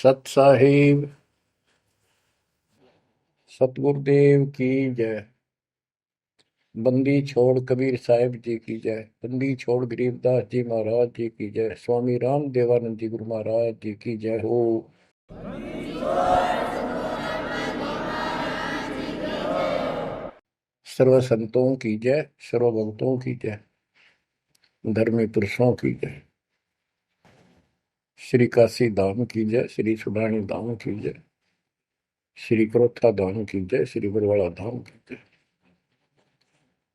सत साहिब सतगुरुदेव की जय। बंदी छोड़ कबीर साहिब जी की जय। बंदी छोड़ गरीबदास जी महाराज जी की जय। स्वामी राम देवानंद जी गुरु महाराज जी की जय हो। सर्व संतों की जय, सर्व भक्तों की जय, धर्मी पुरुषों की जय। श्री काशी धाम की जय, श्री सुडानी धाम की जय, श्री क्रोथा धाम की जय, श्री बरवाड़ा धाम की जय।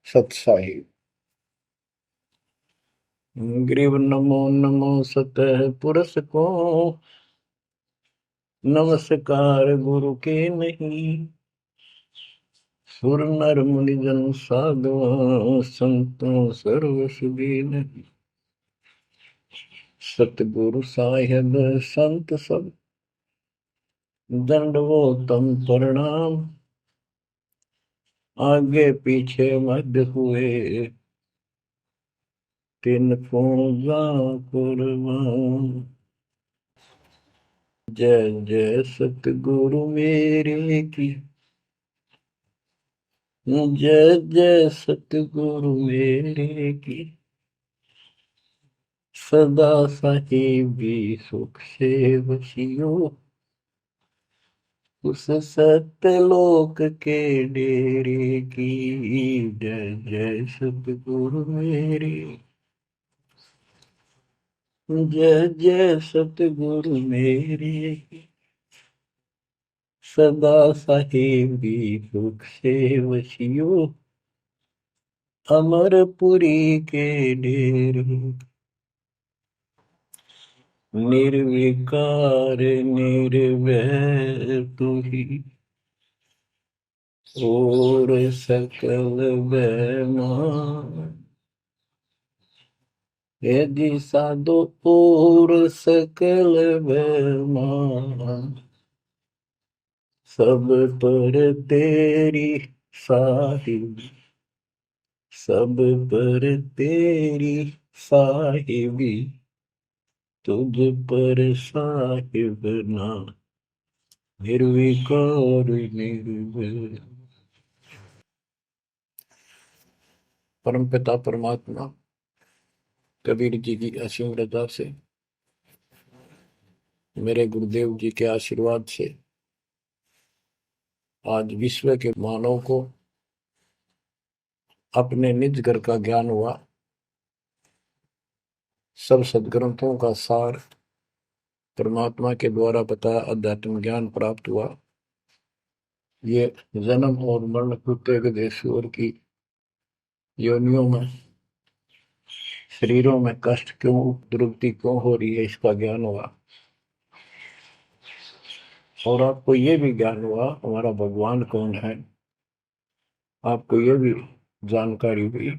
सत साहिब ग्रीव नमो नमो सतह पुरुष को, नमस्कार गुरु के नहीं। सुर नर मुनि जन साधु संतों सर्व सुधी नहीं। सतगुरु साहिब संत सब दंडवोतम प्रणाम। आगे पीछे मध्य हुए तिन को जा कुर्बान। जय जय सतगुरु मेरे की, जय जय सतगुरु मेरे की। सदा साहिबी सुख से बसियो, उस सत्यलोक के डेरे की। जय जय सतगुरु मेरे, जय जय सतगुरु मेरे की। सदा साहिबी सुख से बसियो, अमरपुरी के डेरे। निर्विकार निर्भय तू ही, और सकल बेमान। यदि साधो और सकल बेमान, सब पर तेरी साहिबी, सब पर तेरी साहिबी। तुझ पर साहिब ना, निर्विकार निर्भय। परमपिता परमात्मा कबीर जी की असीम रजा से, मेरे गुरुदेव जी के आशीर्वाद से आज विश्व के मानव को अपने निज घर का ज्ञान हुआ। सब सदग्रंथों का सार परमात्मा के द्वारा बताया अध्यात्म ज्ञान प्राप्त हुआ। ये जन्म और मरण प्रत्येक देशों की योनियों में, शरीरों में कष्ट क्यों, दुर्गति क्यों हो रही है, इसका ज्ञान हुआ। और आपको ये भी ज्ञान हुआ हमारा भगवान कौन है। आपको ये भी जानकारी हुई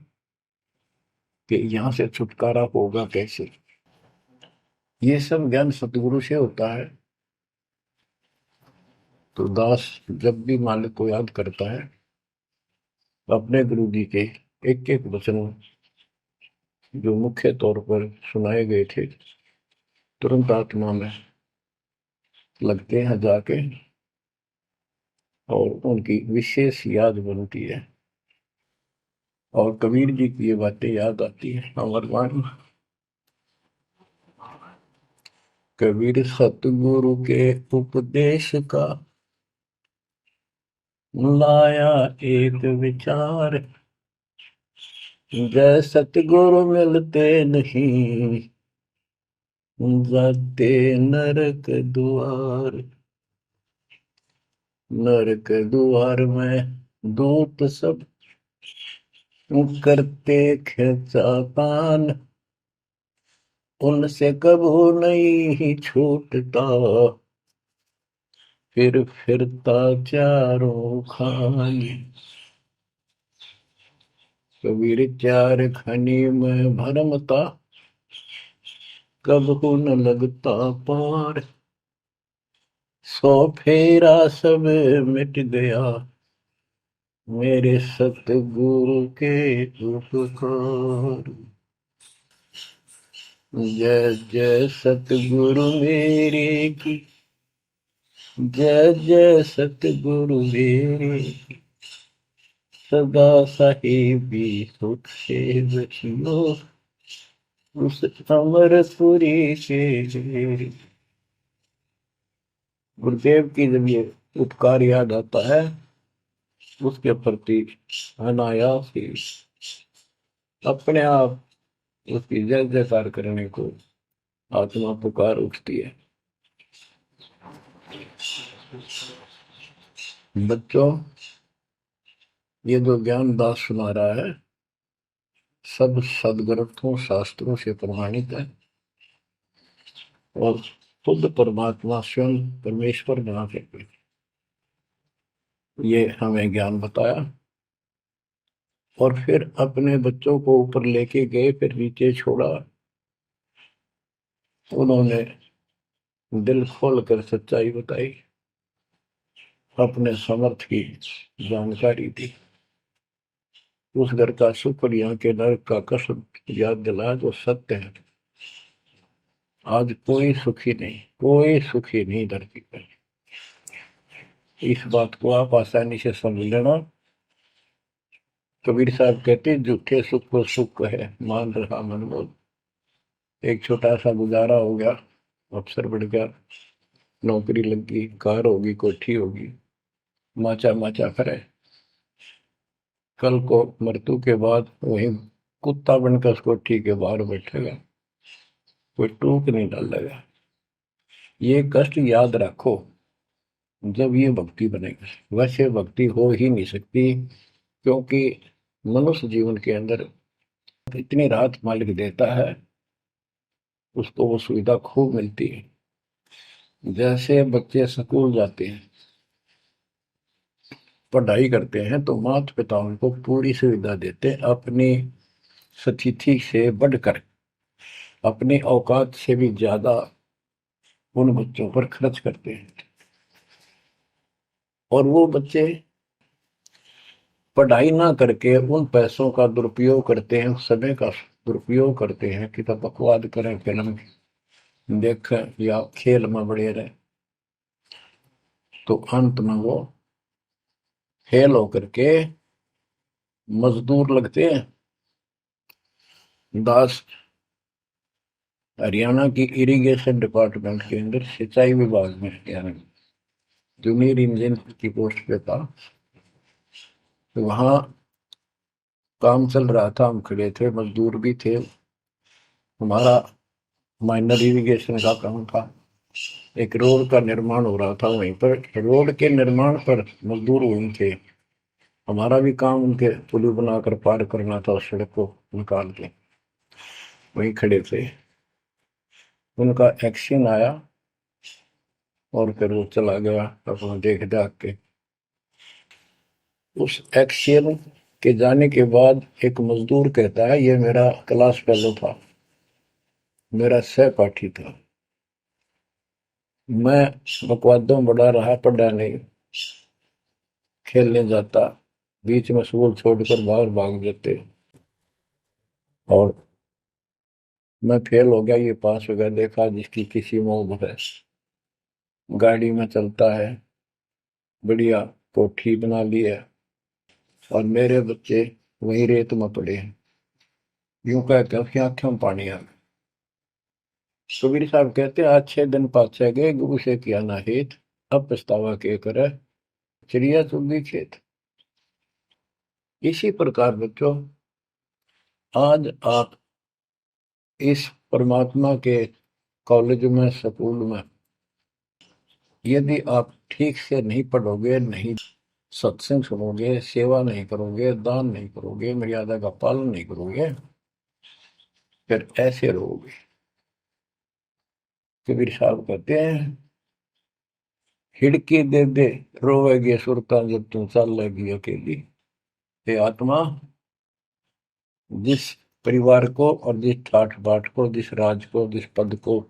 कि यहाँ से छुटकारा होगा कैसे। ये सब ज्ञान सतगुरु से होता है। तो दास जब भी मालिक को याद करता है, अपने गुरु जी के एक एक वचन जो मुख्य तौर पर सुनाए गए थे, तुरंत आत्मा में लगते हैं जाके, और उनकी विशेष याद बनती है। और कबीर जी की ये बातें याद आती है। अमरवाणी कबीर सतगुरु के उपदेश का लाया एक विचार। जय सतगुरु मिलते नहीं, जाते नरक द्वार। नरक द्वार में दूत सब करते खिंचातान। उनसे कबू नहीं छूटता, फिर फिरता चारों खानी। कबीर चार खनी में भरमता, कबहू न लगता पार। सौ फेरा सब मिट गया, मेरे सतगुरु के उपकार। जय जय सतगुरु मेरे की, जय जय सतगुरु मेरे, सदा साहिबी सुख से बचियो, उस अमरपुरी के। गुरुदेव की जब ये उपकार याद आता है, उसके प्रति अनायास ही अपने आप उसकी जय जयकार करने को आत्मा पुकार उठती है। बच्चों, ये जो ज्ञान दास सुना रहा है, सब सदग्रंथों शास्त्रों से प्रमाणित है और खुद परमात्मा स्वयं परमेश्वर बना करके ये हमें ज्ञान बताया और फिर अपने बच्चों को ऊपर लेके गए, फिर नीचे छोड़ा। उन्होंने दिल खोल कर सच्चाई बताई, अपने समर्थ की जानकारी दी, उस घर का सुख और यहाँ के नरक का कष्ट याद दिलाया जो सत्य है। आज कोई सुखी नहीं, कोई सुखी नहीं धरती पर। इस बात को आप आसानी से समझ लेना। कबीर साहब कहते झूठे सुख को सुख है, मान रहा मन बोल। एक छोटा सा गुजारा हो गया, अफसर बढ़ गया, नौकरी लग गई, कार होगी, कोठी होगी, माचा माचा करे। कल को मृत्यु के बाद वही कुत्ता बनकर उस कोठी के बाहर बैठेगा, कोई टूक नहीं डालेगा। ये कष्ट याद रखो जब ये भक्ति बनेगी। वैसे भक्ति हो ही नहीं सकती, क्योंकि मनुष्य जीवन के अंदर इतनी राहत मालिक देता है, उसको वो सुविधा खूब मिलती है। जैसे बच्चे स्कूल जाते हैं, पढ़ाई करते हैं, तो माता पिता उनको पूरी सुविधा देते हैं, अपनी स्थिति से बढ़कर, अपनी औकात से भी ज्यादा उन बच्चों पर खर्च करते हैं। और वो बच्चे पढ़ाई ना करके उन पैसों का दुरुपयोग करते हैं, उस समय का दुरुपयोग करते हैं कि तब बकवाद करें, फिल्म देखें या खेल में बढ़े रहे। तो अंत में वो फेल होकर के मजदूर लगते हैं। दास हरियाणा की इरिगेशन डिपार्टमेंट के अंदर सिंचाई विभाग में, यानी जूनियर इंजीनियर की पोस्ट पे था। तो वहां काम चल रहा था, हम खड़े थे, मजदूर भी थे। हमारा माइनर इरिगेशन का काम था। एक रोड का निर्माण हो रहा था वहीं पर। रोड के निर्माण पर मजदूर वहीं थे। हमारा भी काम उनके पुल बनाकर पार करना था, उस सड़क को निकाल के। वहीं खड़े थे, उनका एक्शन आया और फिर वो चला गया अपना देख दाख के। उस एक्शन के जाने के बाद एक मजदूर कहता है, ये मेरा क्लास फेलो था, मेरा सहपाठी था, मैं बकवादों बड़ा रहा, पढ़ा नहीं, खेलने जाता, बीच में स्कूल छोड़कर बाहर भाग जाते और मैं फेल हो गया, ये पास हो गया। देखा जिसकी किसी मोह है, गाड़ी में चलता है, बढ़िया कोठी बना ली है, और मेरे बच्चे वही रेत में पड़े हैं। यूं कह के उसकी आंखों में पानी आ गया। कबीर साहब कहते आज 6 दिन पाछे गए, गुरु से किया ना हित, अब पछतावा के करे, चिड़िया चुगी खेत। इसी प्रकार बच्चों, आज आप इस परमात्मा के कॉलेज में, स्कूल में, यदि आप ठीक से नहीं पढ़ोगे, नहीं सत्संग सुनोगे, सेवा नहीं करोगे, दान नहीं करोगे, मर्यादा का पालन नहीं करोगे, फिर ऐसे रहोगे। कबीर साहब कहते हैं, हिड़की दे दे रोवेगी सुरता जब तू चल लगी अकेली। हे आत्मा, जिस परिवार को और जिस ठाठ बाट को, जिस राज को, जिस पद को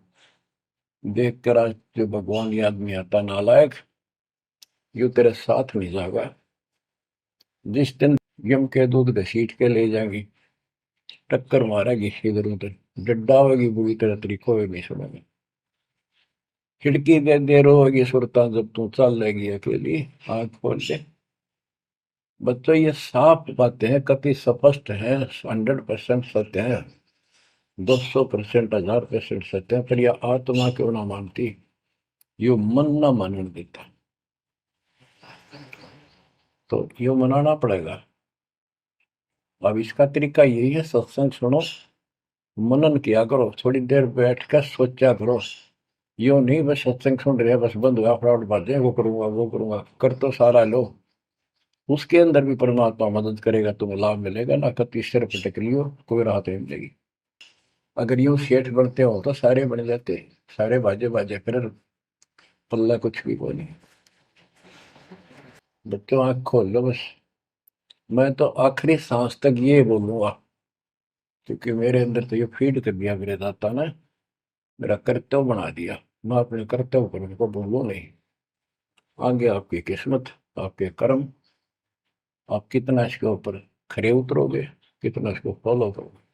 देख कर आज जो भगवान याद नहीं आता, नालायक, यू तेरे साथ नहीं जाएगा। जिस दिन यम के दूध घसीट के ले जाएंगी, टक्कर मारेगी इधर उधर, डड्डा होगी बुरी तरह, तरीको भी नहीं सुनेंगे। खिड़की दे देर होगी सुरता जब तू चल लेगी अकेली, आंख खोल ले। बच्चों ये साफ बातें हैं, कति स्पष्ट है, 100% सत्य है, 200%, 1000% सत्य है, पर यह आत्मा क्यों ना मानती, यो मन ना मानने देता, तो यो मनाना पड़ेगा। अब इसका तरीका यही है, सत्संग सुनो, मनन किया करो, थोड़ी देर बैठ कर सोचा करो। यो नहीं बस सत्संग सुन रहे बस बंद हुआ फटाफट बातें, वो करूंगा कर तो सारा लो, उसके अंदर भी परमात्मा मदद करेगा, तुम्हें लाभ मिलेगा ना, कति सिर पटक लियो कोई राहत नहीं मिलेगी। अगर यूं सेठ बनते हो तो सारे बन जाते, सारे बाजे बाजे फिर पल्ला कुछ भी को नहीं। बच्चों आंख खोल लो बस, मैं तो आखिरी सांस तक ये बोलूंगा, क्योंकि मेरे अंदर तो ये फीड कर दिया मेरे दाता ने, मेरा कर्तव्य बना दिया, मैं अपने कर्तव्य पर उनको बोलूं नहीं। आगे आपकी किस्मत, आपके कर्म, आप कितना इसके ऊपर खरे उतरोगे, कितना इसको फॉलो करोगे।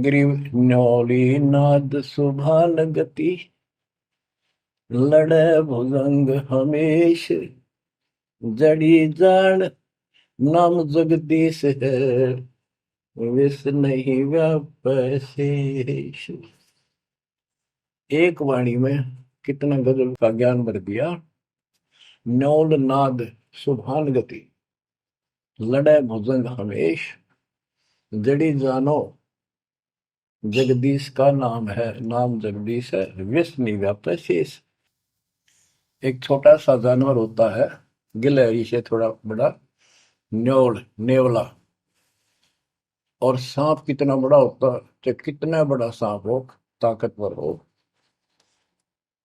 ग्रीव न्योली नाद सुभान गति, लड़े भुजंग हमेश, जड़ी जान नाम जगदीश है, विष नहीं व्यापै शेष। एक वाणी में कितना गजल का ज्ञान भर दिया। न्योल नाद सुभान गति, लड़े भुजंग हमेश, जड़ी जानो जगदीश का नाम है, नाम जगदीश है, विष नहीं व्यापै शेष। एक छोटा सा जानवर होता है, गिलहरी से थोड़ा बड़ा, न्योल नेवला, और सांप कितना बड़ा होता है, तो कितना बड़ा सांप हो, ताकतवर हो,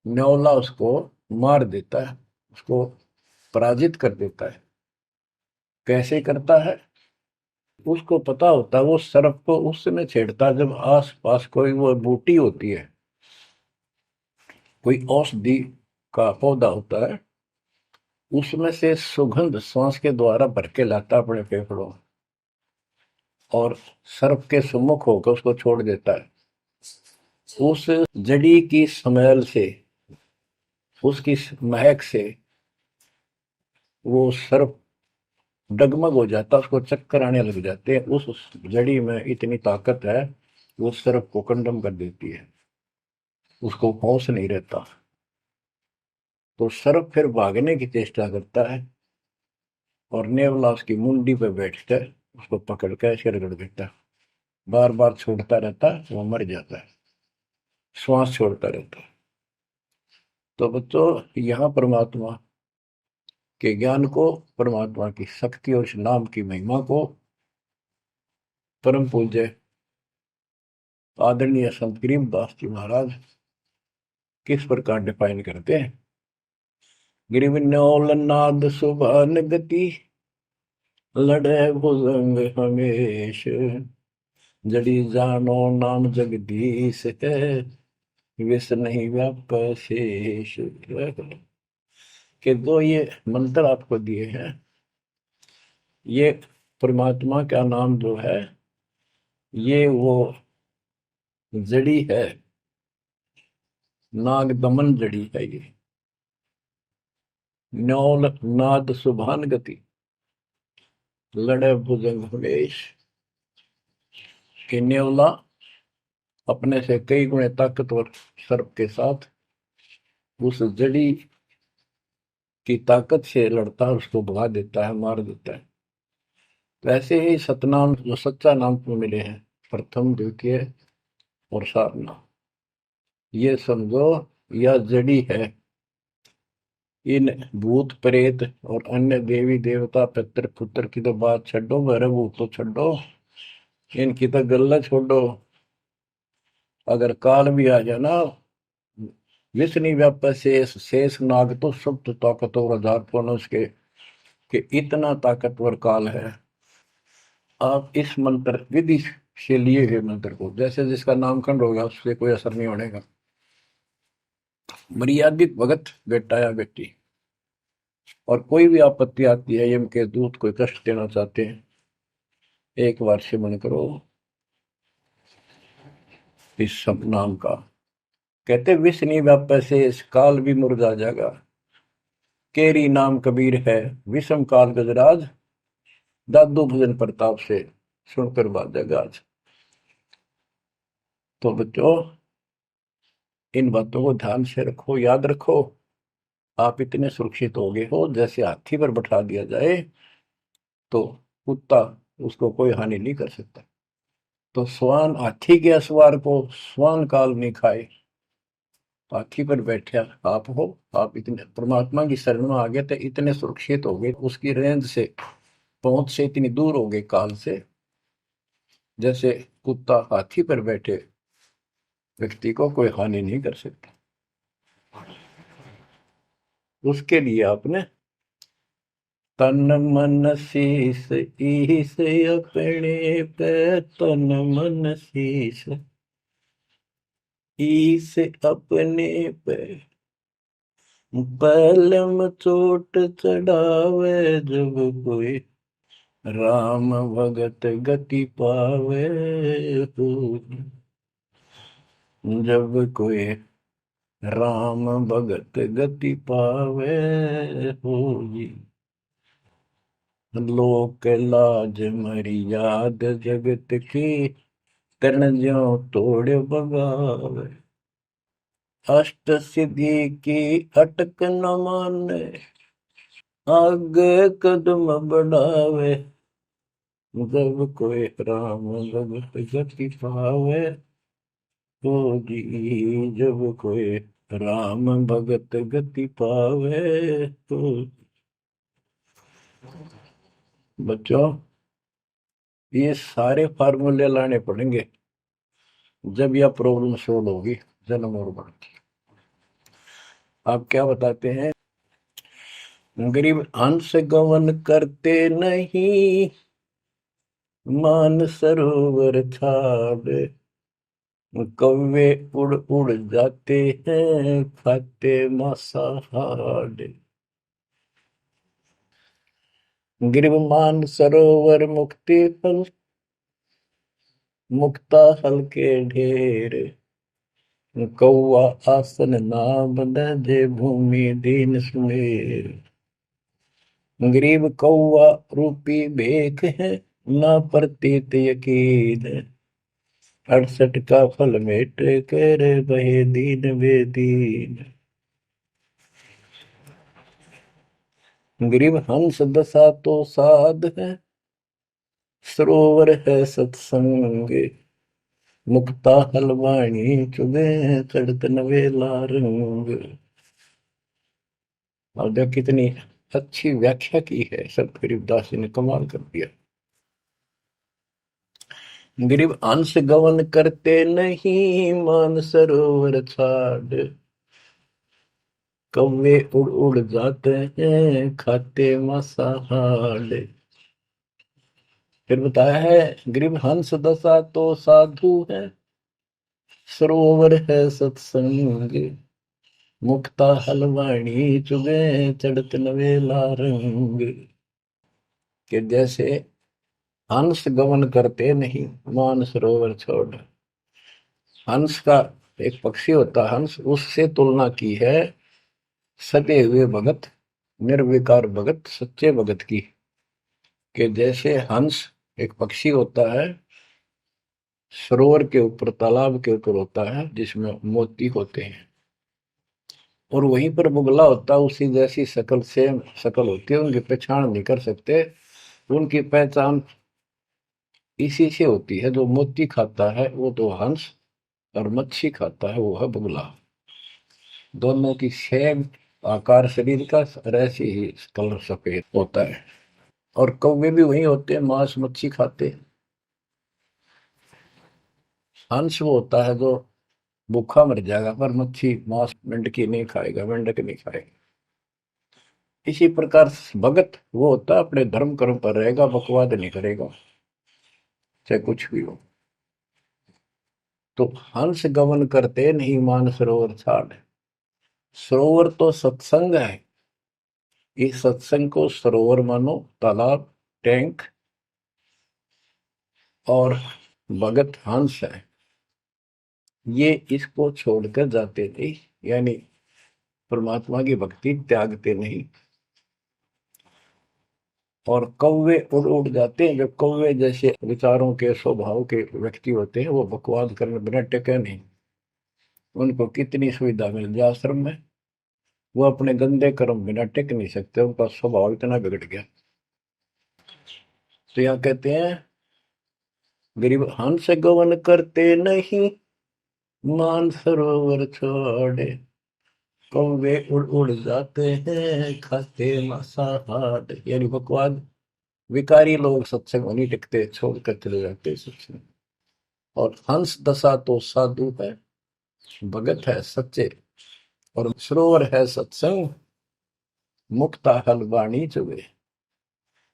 न्योला उसको मार देता है, उसको पराजित कर देता है। कैसे करता है, उसको पता होता है, वो सर्प को उस समय छेड़ता है जब आस पास कोई वो बूटी होती है, कोई औषधि का पौधा होता है, उसमें से सुगंध श्वास के द्वारा भर के लाता अपने फेफड़ों में, और सर्प के सम्मुख होकर उसको छोड़ देता है। उस जड़ी की स्मेल से, उसकी महक से वो सर्प डगमग हो जाता, उसको चक्कर आने लग जाते हैं। उस जड़ी में इतनी ताकत है, वो सर्प को कंडम कर देती है, उसको होश नहीं रहता, तो सर्प फिर भागने की चेष्टा करता है, और नेवला उसकी मुंडी पे बैठकर उसको पकड़ कर ऐसे रगड़ देता है, बार बार छोड़ता रहता है, वो मर जाता है, श्वास छोड़ता रहता है। तो बच्चों यहाँ परमात्मा के ज्ञान को, परमात्मा की शक्ति और उस नाम की महिमा को परम पूज्य आदरणीय संत गरीबदास जी महाराज किस प्रकार डिफाइन करते हैं। गिरिवन्योल नाद सुभान गति, लड़े भुजंग हमेश, जड़ी जानो नाम जगदीश है, विष नहीं व्याप शेष। के दो ये मंत्र आपको दिए हैं, ये परमात्मा का नाम जो है, ये वो जड़ी है, नाग दमन जड़ी है ये। न्योल नाद सुभान गति, लड़े भुजंग हमेश, कि न्योला अपने से कई गुणे ताकतवर सर्प के साथ उस जड़ी की ताकत से लड़ता है, उसको भगा देता है, मार देता है। तो ऐसे ही सतनाम जो सच्चा नाम को मिले हैं, प्रथम द्वितीय और सारनाम, ये समझो यह जड़ी है। इन भूत प्रेत और अन्य देवी देवता पितर पुत्र की तो बात छोड़ो, मेरे भूत तो छोड़ो, इनकी तो गल्ला छोड़ो। अगर काल भी आ जाए ना, विष्णु व्याप शेष, शेष नाग तो सब तो ताकतवर हजार पुन उसके, कि इतना ताकतवर काल है। आप इस मंत्र विधि से लिए हुए मंत्र को, जैसे जिसका नामकरण होगा उससे कोई असर नहीं होने का, मर्यादित भगत बेटा या बेटी, और कोई भी आपत्ति आती है, यम के दूत कोई कष्ट देना चाहते हैं, एक बार सिमरन करो इस सब नाम का, कहते विष नहीं व्यापै से इस काल भी मुरझा जाएगा, केरी नाम कबीर है विषम काल गजराज, दादू भजन प्रताप से सुनकर बाजेगा आज। तो बच्चों, इन बातों को ध्यान से रखो, याद रखो। आप इतने सुरक्षित हो गए हो, जैसे हाथी पर बैठा दिया जाए तो कुत्ता उसको कोई हानि नहीं कर सकता। तो स्वान हाथी के असवार को स्वान काल नहीं खाए। हाथी पर बैठे आप हो, आप इतने परमात्मा की शरण में आ गए थे, इतने सुरक्षित हो गए, उसकी रेंज से पहुंच से इतनी दूर हो गए काल से, जैसे कुत्ता हाथी पर बैठे व्यक्ति को कोई हानि नहीं कर सकता। उसके लिए आपने तन मन शीस ईस अपने पे, तन मन शीस ईस अपने पे, पलम चोट चढ़ावे जब कोई, राम भगत गति पावे हो, जब कोई राम भगत गति पावे हो जी। लोक लाज मर्याद जगत की, तन ज्यों तोड़ बगावे, अष्ट सिद्धि की अटक न माने, आगे कदम बढ़ावे, जब कोई राम भगत गति पावे तो जी, जब कोई राम भगत गति पावे तो। बच्चों, ये सारे फार्मूले लाने पड़ेंगे जब यह प्रॉब्लम सोल्व होगी जन्म और मरण की। आप क्या बताते हैं? गरीब हंस गवन करते नहीं, मान सरोवर छाड़, कौवे उड़ उड़ जाते हैं खाते मांसाहार। गिरव मान सरोवर मुक्ति फल, मुक्ता हल के ढेर, कौआ आसन नाम जे भूमि दीन सुमेर। गरीब कौआ रूपी भेख है, ना प्रतीत यकीन, 68 का फल मेट कर बहे दीन बेदीन। गरीब हंस दशा तो साध है, सरोवर है सत्संग, मुक्ता हलवाणी चुगे चढ़त नवेला रंग। और देख कितनी अच्छी व्याख्या की है संत गरीबदास जी ने, कमाल कर दिया। गरीब अंश गवन करते नहीं, मान सरोवर छाड़, कौवे उड़ उड़ जाते हैं खाते मांसाहार। फिर बताया है, गरीब हंस दशा तो साधु है, सरोवर है सत्संग, मुक्ता हलवाणी चुगे चढ़त नवेला रंग। कि जैसे हंस गमन करते नहीं, मान सरोवर छोड़। हंस का एक पक्षी होता है हंस, उससे तुलना की है सदे हुए भगत, निर्विकार भगत, सच्चे भगत की। कि जैसे हंस एक पक्षी होता है, सरोवर के ऊपर तालाब के ऊपर होता है जिसमें मोती होते हैं, और वहीं पर बुगला होता है, उसी जैसी शकल से शकल होती है, उनकी पहचान नहीं कर सकते। उनकी पहचान इसी से होती है, जो मोती खाता है वो तो हंस, और मच्छी खाता है वो है बुगला। दोनों की सेम आकार शरीर का, और ऐसे ही कलर सफेद होता है। और कौवे भी वही होते हैं, मांस मच्छी खाते हैं। हंस वो होता है जो भूखा मर जाएगा, पर मच्छी मांस मेंढकी नहीं खाएगा, मेंढक नहीं खाएगा। इसी प्रकार भगत वो होता है अपने धर्म कर्म पर रहेगा, बकवाद नहीं करेगा, चाहे कुछ भी हो। तो हंस गमन करते नहीं, मान सरोवर छाड़। सरोवर तो सत्संग है, इस सत्संग को सरोवर मानो, तालाब, टैंक, और भगत हंस है। ये इसको छोड़कर जाते थे, यानी परमात्मा की भक्ति त्यागते नहीं। और कौवे उड़ उड़ जाते हैं, जो कौवे जैसे विचारों के स्वभाव के व्यक्ति होते हैं, वो बकवाद करने बिना टिके नहीं। उनको कितनी सुविधा मिल जाए आश्रम में, वो अपने गंदे कर्म बिना टिक नहीं सकते, उनका स्वभाव इतना बिगड़ गया। तो यहाँ कहते हैं, गरीब हंस गवन करते नहीं, मान सरोवर छोड़े, कौवे उड़ उड़ जाते हैं, खाते मांसाहार। यानी बकवाद, विकारी लोग सत्संग में नहीं टिकते, छोड़कर चले जाते सत्संग। और हंस दशा तो साधु है, भगत है सच्चे, और सरोवर है सत्संग, मुक्ता हल वाणी चुबे।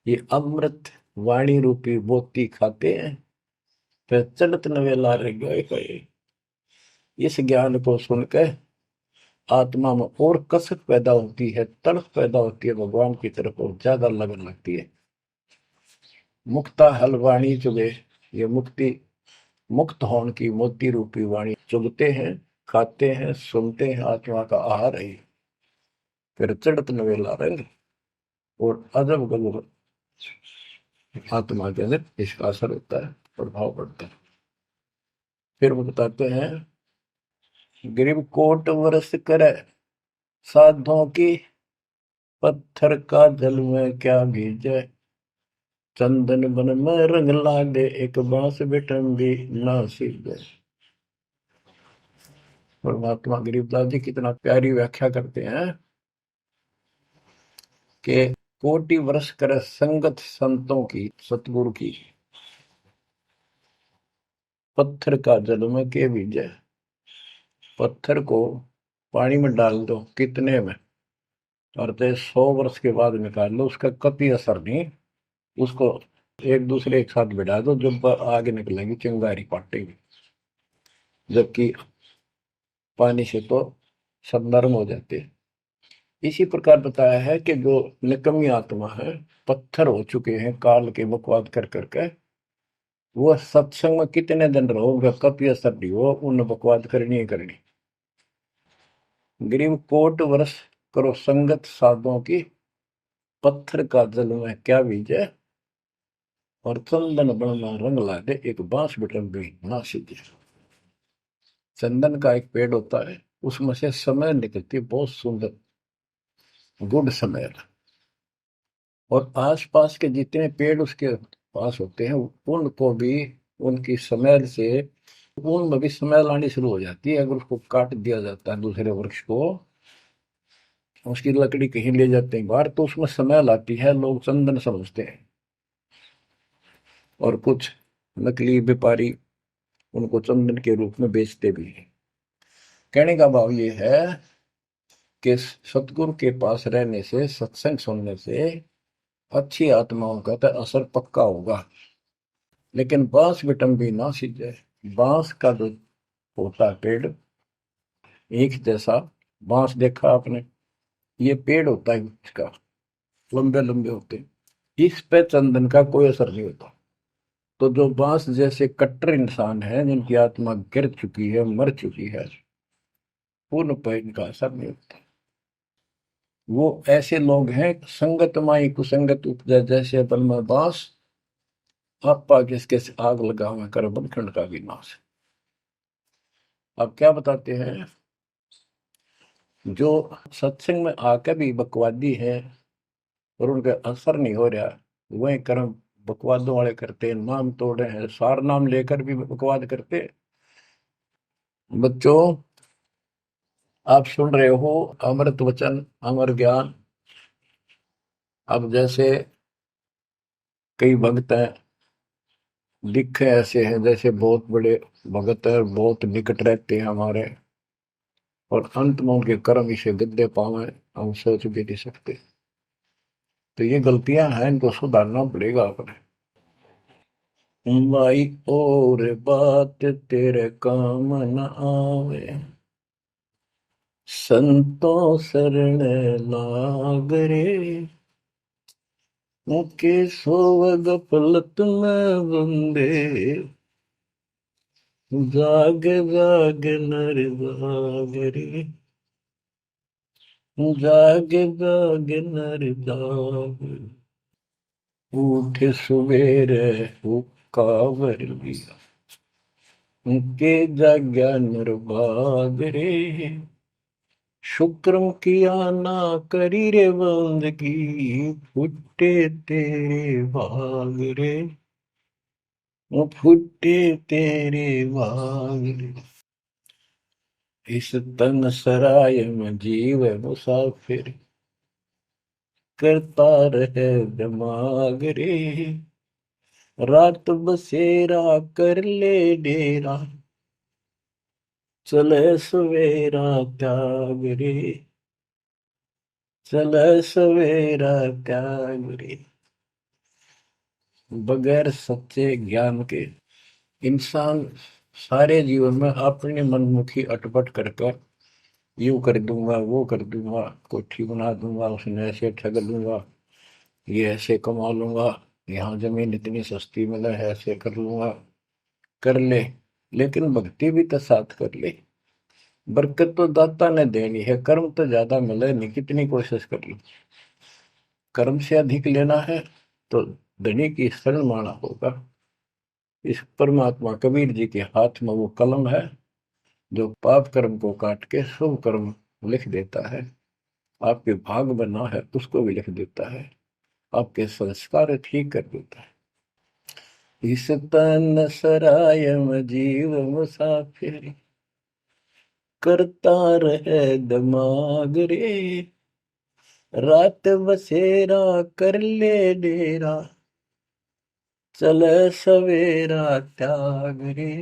ये अमृत वाणी रूपी मोती खाते हैं, फिर चलत नवेला रह गए। इस ज्ञान को सुनकर आत्मा में और कसक पैदा होती है, तड़प पैदा होती है भगवान की तरफ, और ज्यादा लगन लगती है। मुक्ता हल वाणी चुगे, ये मुक्ति, मुक्त होने की मोती रूपी वाणी चुगते हैं, खाते हैं, सुनते हैं, आत्मा का आहार है। फिर चढ़त नवेला रंग, और अजब गजब आत्मा के अंदर इसका असर होता है, प्रभाव पड़ता है। फिर वो बताते हैं, गरीब कोट वर्ष करे साधों की, पत्थर का जल में क्या भीजे, चंदन बन में रंग लागे, एक बांस बिठम भी ना सीधे। परमात्मा गरीबदास जी कितना प्यारी व्याख्या करते हैं कि कोटि वर्ष करे संगत संतों की, सतगुरु की, पत्थर का जल में के बीजे। पत्थर को पानी में डाल दो कितने में, और 100 वर्ष के बाद निकाल लो, उसका कभी असर नहीं। उसको एक दूसरे एक साथ बिठा दो, जब आगे निकलेंगी चिंगारी पाटेगी, जबकि पानी से तो सब नरम हो जाते हैं। इसी प्रकार बताया है कि जो निकम्मी आत्मा है, पत्थर हो चुके हैं काल के बकवाद कर करके, वो सत्संग में कितने दिन रहो, उनका कभी असर नहीं हो, उन बकवाद करनी ही करनी। गरीब कोट वर्ष करो संगत साधुओं की, पत्थर का जल में क्या बीजे, और चंदन बनना रंग ला दे, एक बांस बिटन भी ना सीधे। चंदन का एक पेड़ होता है, उसमें से समय निकलती है, बहुत सुंदर गुड समय। और आसपास के जितने पेड़ उसके पास होते हैं, उनको भी उनकी स्मेल से, उनमें भी स्मेल आनी शुरू हो जाती है। अगर उसको काट दिया जाता है दूसरे वृक्ष को, उसकी लकड़ी कहीं ले जाते हैं बाहर, तो उसमें स्मेल आती है, लोग चंदन समझते हैं। और कुछ नकली व्यापारी उनको चंदन के रूप में बेचते भी हैं। कहने का भाव ये है कि सतगुरु के पास रहने से, सत्संग सुनने से अच्छी आत्माओं का तो असर पक्का होगा। लेकिन बांस बिटम भी ना सीधे, बांस का जो होता है पेड़, एक जैसा बांस देखा आपने, ये पेड़ होता है इसका, लंबे लंबे होते हैं, इस पे चंदन का कोई असर नहीं होता। तो जो बांस जैसे कट्टर इंसान है, जिनकी आत्मा गिर चुकी है, मर चुकी है, उन पर इनका असर नहीं होता। वो ऐसे लोग हैं, संगत माई कुसंगत उपजा, जैसे अपन में बांस, आपा किसके से आग लगा हुआ कर बनखंड का विनाश। अब क्या बताते हैं, जो सत्संग में आकर भी बकवादी है और उनका असर नहीं हो रहा, वही कर्म बकवादों वाले करते हैं, नाम तोड़े हैं, सार नाम लेकर भी बकवाद करते। बच्चों, आप सुन रहे हो अमृत वचन, अमर ज्ञान। अब जैसे कई भक्त हैं, दिखे ऐसे हैं जैसे बहुत बड़े भगत है, बहुत निकट रहते हैं हमारे, और अंत में उनके कर्म इसे गद्दे पावे, हम सोच भी नहीं सकते। तो ये गलतियां हैं, इनको सुधारना पड़ेगा अपने। भाई और बात तेरे काम न आवे, संतों शरण लाग रे, मुके सोवग पलत में बंदे, जाग जाग नर जाग रे, जाग जाग नर जाग, उठ सुबेरे हुक्कावर लिया, के जाग्या नर भाग रे, शुक्रम किया ना करी रे बंदगी, फुटे तेरे भाग रे, वो फुटे तेरे भाग रे। इस तन सराय में जीव मुसाफिर, करता रहे दिमाग रे, रात बसेरा कर ले डेरा, चले सवेरा त्याग रे, चले सवेरा त्याग रे। बगैर सच्चे ज्ञान के इंसान सारे जीवन में अपनी मनमुखी अटपट करके यूं कर दूंगा, वो कर दूंगा, कोठी बना दूंगा, उसने ऐसे ठग लूंगा, ये ऐसे कमा लूंगा, यहाँ जमीन इतनी सस्ती मिले है, ऐसे कर लूंगा, कर ले। लेकिन भक्ति भी तो साथ कर ले। बरकत तो दाता ने देनी है, कर्म तो ज्यादा मिले नहीं, कितनी कोशिश कर लो। कर्म से अधिक लेना है तो धनी की शरण माना होगा। इस परमात्मा कबीर जी के हाथ में वो कलम है जो पाप कर्म को काट के शुभ कर्म लिख देता है। आपके भाग बना है उसको भी लिख देता है, आपके संस्कार ठीक कर देता है। इस तन सराय में जीव मुसाफिर, करता रहे दिमाग रे, रात बसेरा कर ले डेरा, चले सवेरा त्याग रे,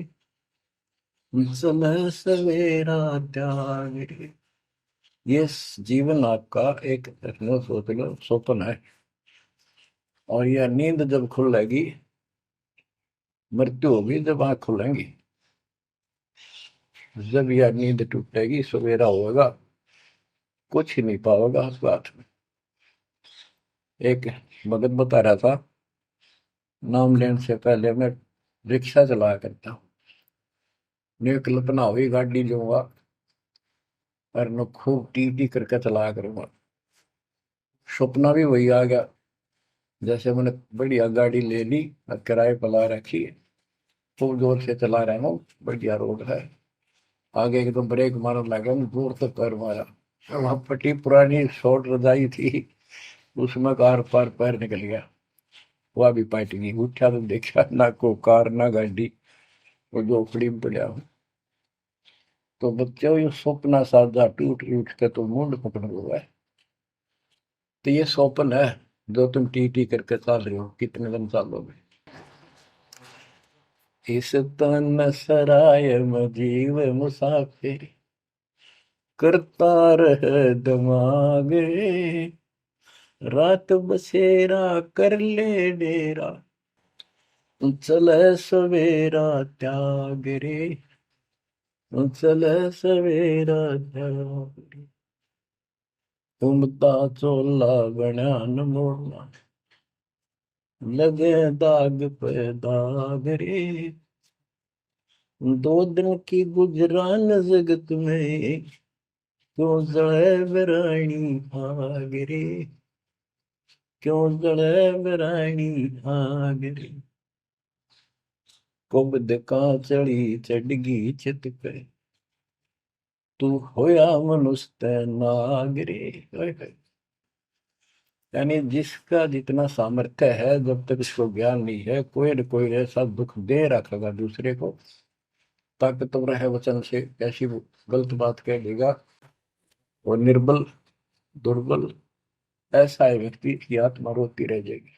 चले सवेरा त्याग रे। ये जीवन आपका एक सोच लो स्वप्न है, और यह नींद जब खुलेगी, मृत्यु होगी जब आंख खुलेंगी, जब यह नींद टूटेगी सवेरा होगा, कुछ ही नहीं पाओगा उस बात में। एक भगत बता रहा था, नाम लेने से पहले मैं रिक्शा चलाया करता हूँ, ने कल्पना हुई गाड़ी लूंगा और न खूब टी टी करके चलाया करूंगा। सपना भी वही आ गया, जैसे मैंने बढ़िया गाड़ी ले ली और किराए पर ला रखी है, खूब जोर से चला रहा हूँ, बढ़िया रोड है, आगे एकदम ब्रेक मारने लगा, जोर से पैर मारा, वहां पट्टी पुरानी शॉर्ट रजाई थी, उसमें कार पार पैर निकल गया, वह भी पाट गई। उठा तो देखा ना को कार ना गाड़ी, वो झोपड़ी में पड़ा हूँ। तो बच्चों ये सपना साधा टूट टूट के तो मुंड पकड़ हुआ है। तो ये स्वप्न है जो तुम टी टी करके चल रहे हो, कितने दिन चलोगे। इस तन सराय में जीव मुसाफिर, करता रहे दिमाग रे, रात बसेरा कर ले डेरा, चले सवेरा त्याग रे, चले सवेरा त्याग रे। घूमता चोला बना न मोड़ना, लगे दाग पे दाग रे, दो दिन की गुजरान जगत में, क्यों जड़े बरानी आग रे, क्यों जड़े बरानी आग रे। कुबद का चढ़ी चढ़गी चित पे, तू होया मनुष्य नाग रे। ओए होए। यानी जिसका जितना सामर्थ्य है, जब तक इसको ज्ञान नहीं है, कोई न कोई ऐसा दुख दे रखेगा दूसरे को, ताकतवर है वचन से ऐसी वो गलत बात कह देगा, और निर्बल दुर्बल ऐसा है व्यक्ति की आत्मा रोती रह जाएगी,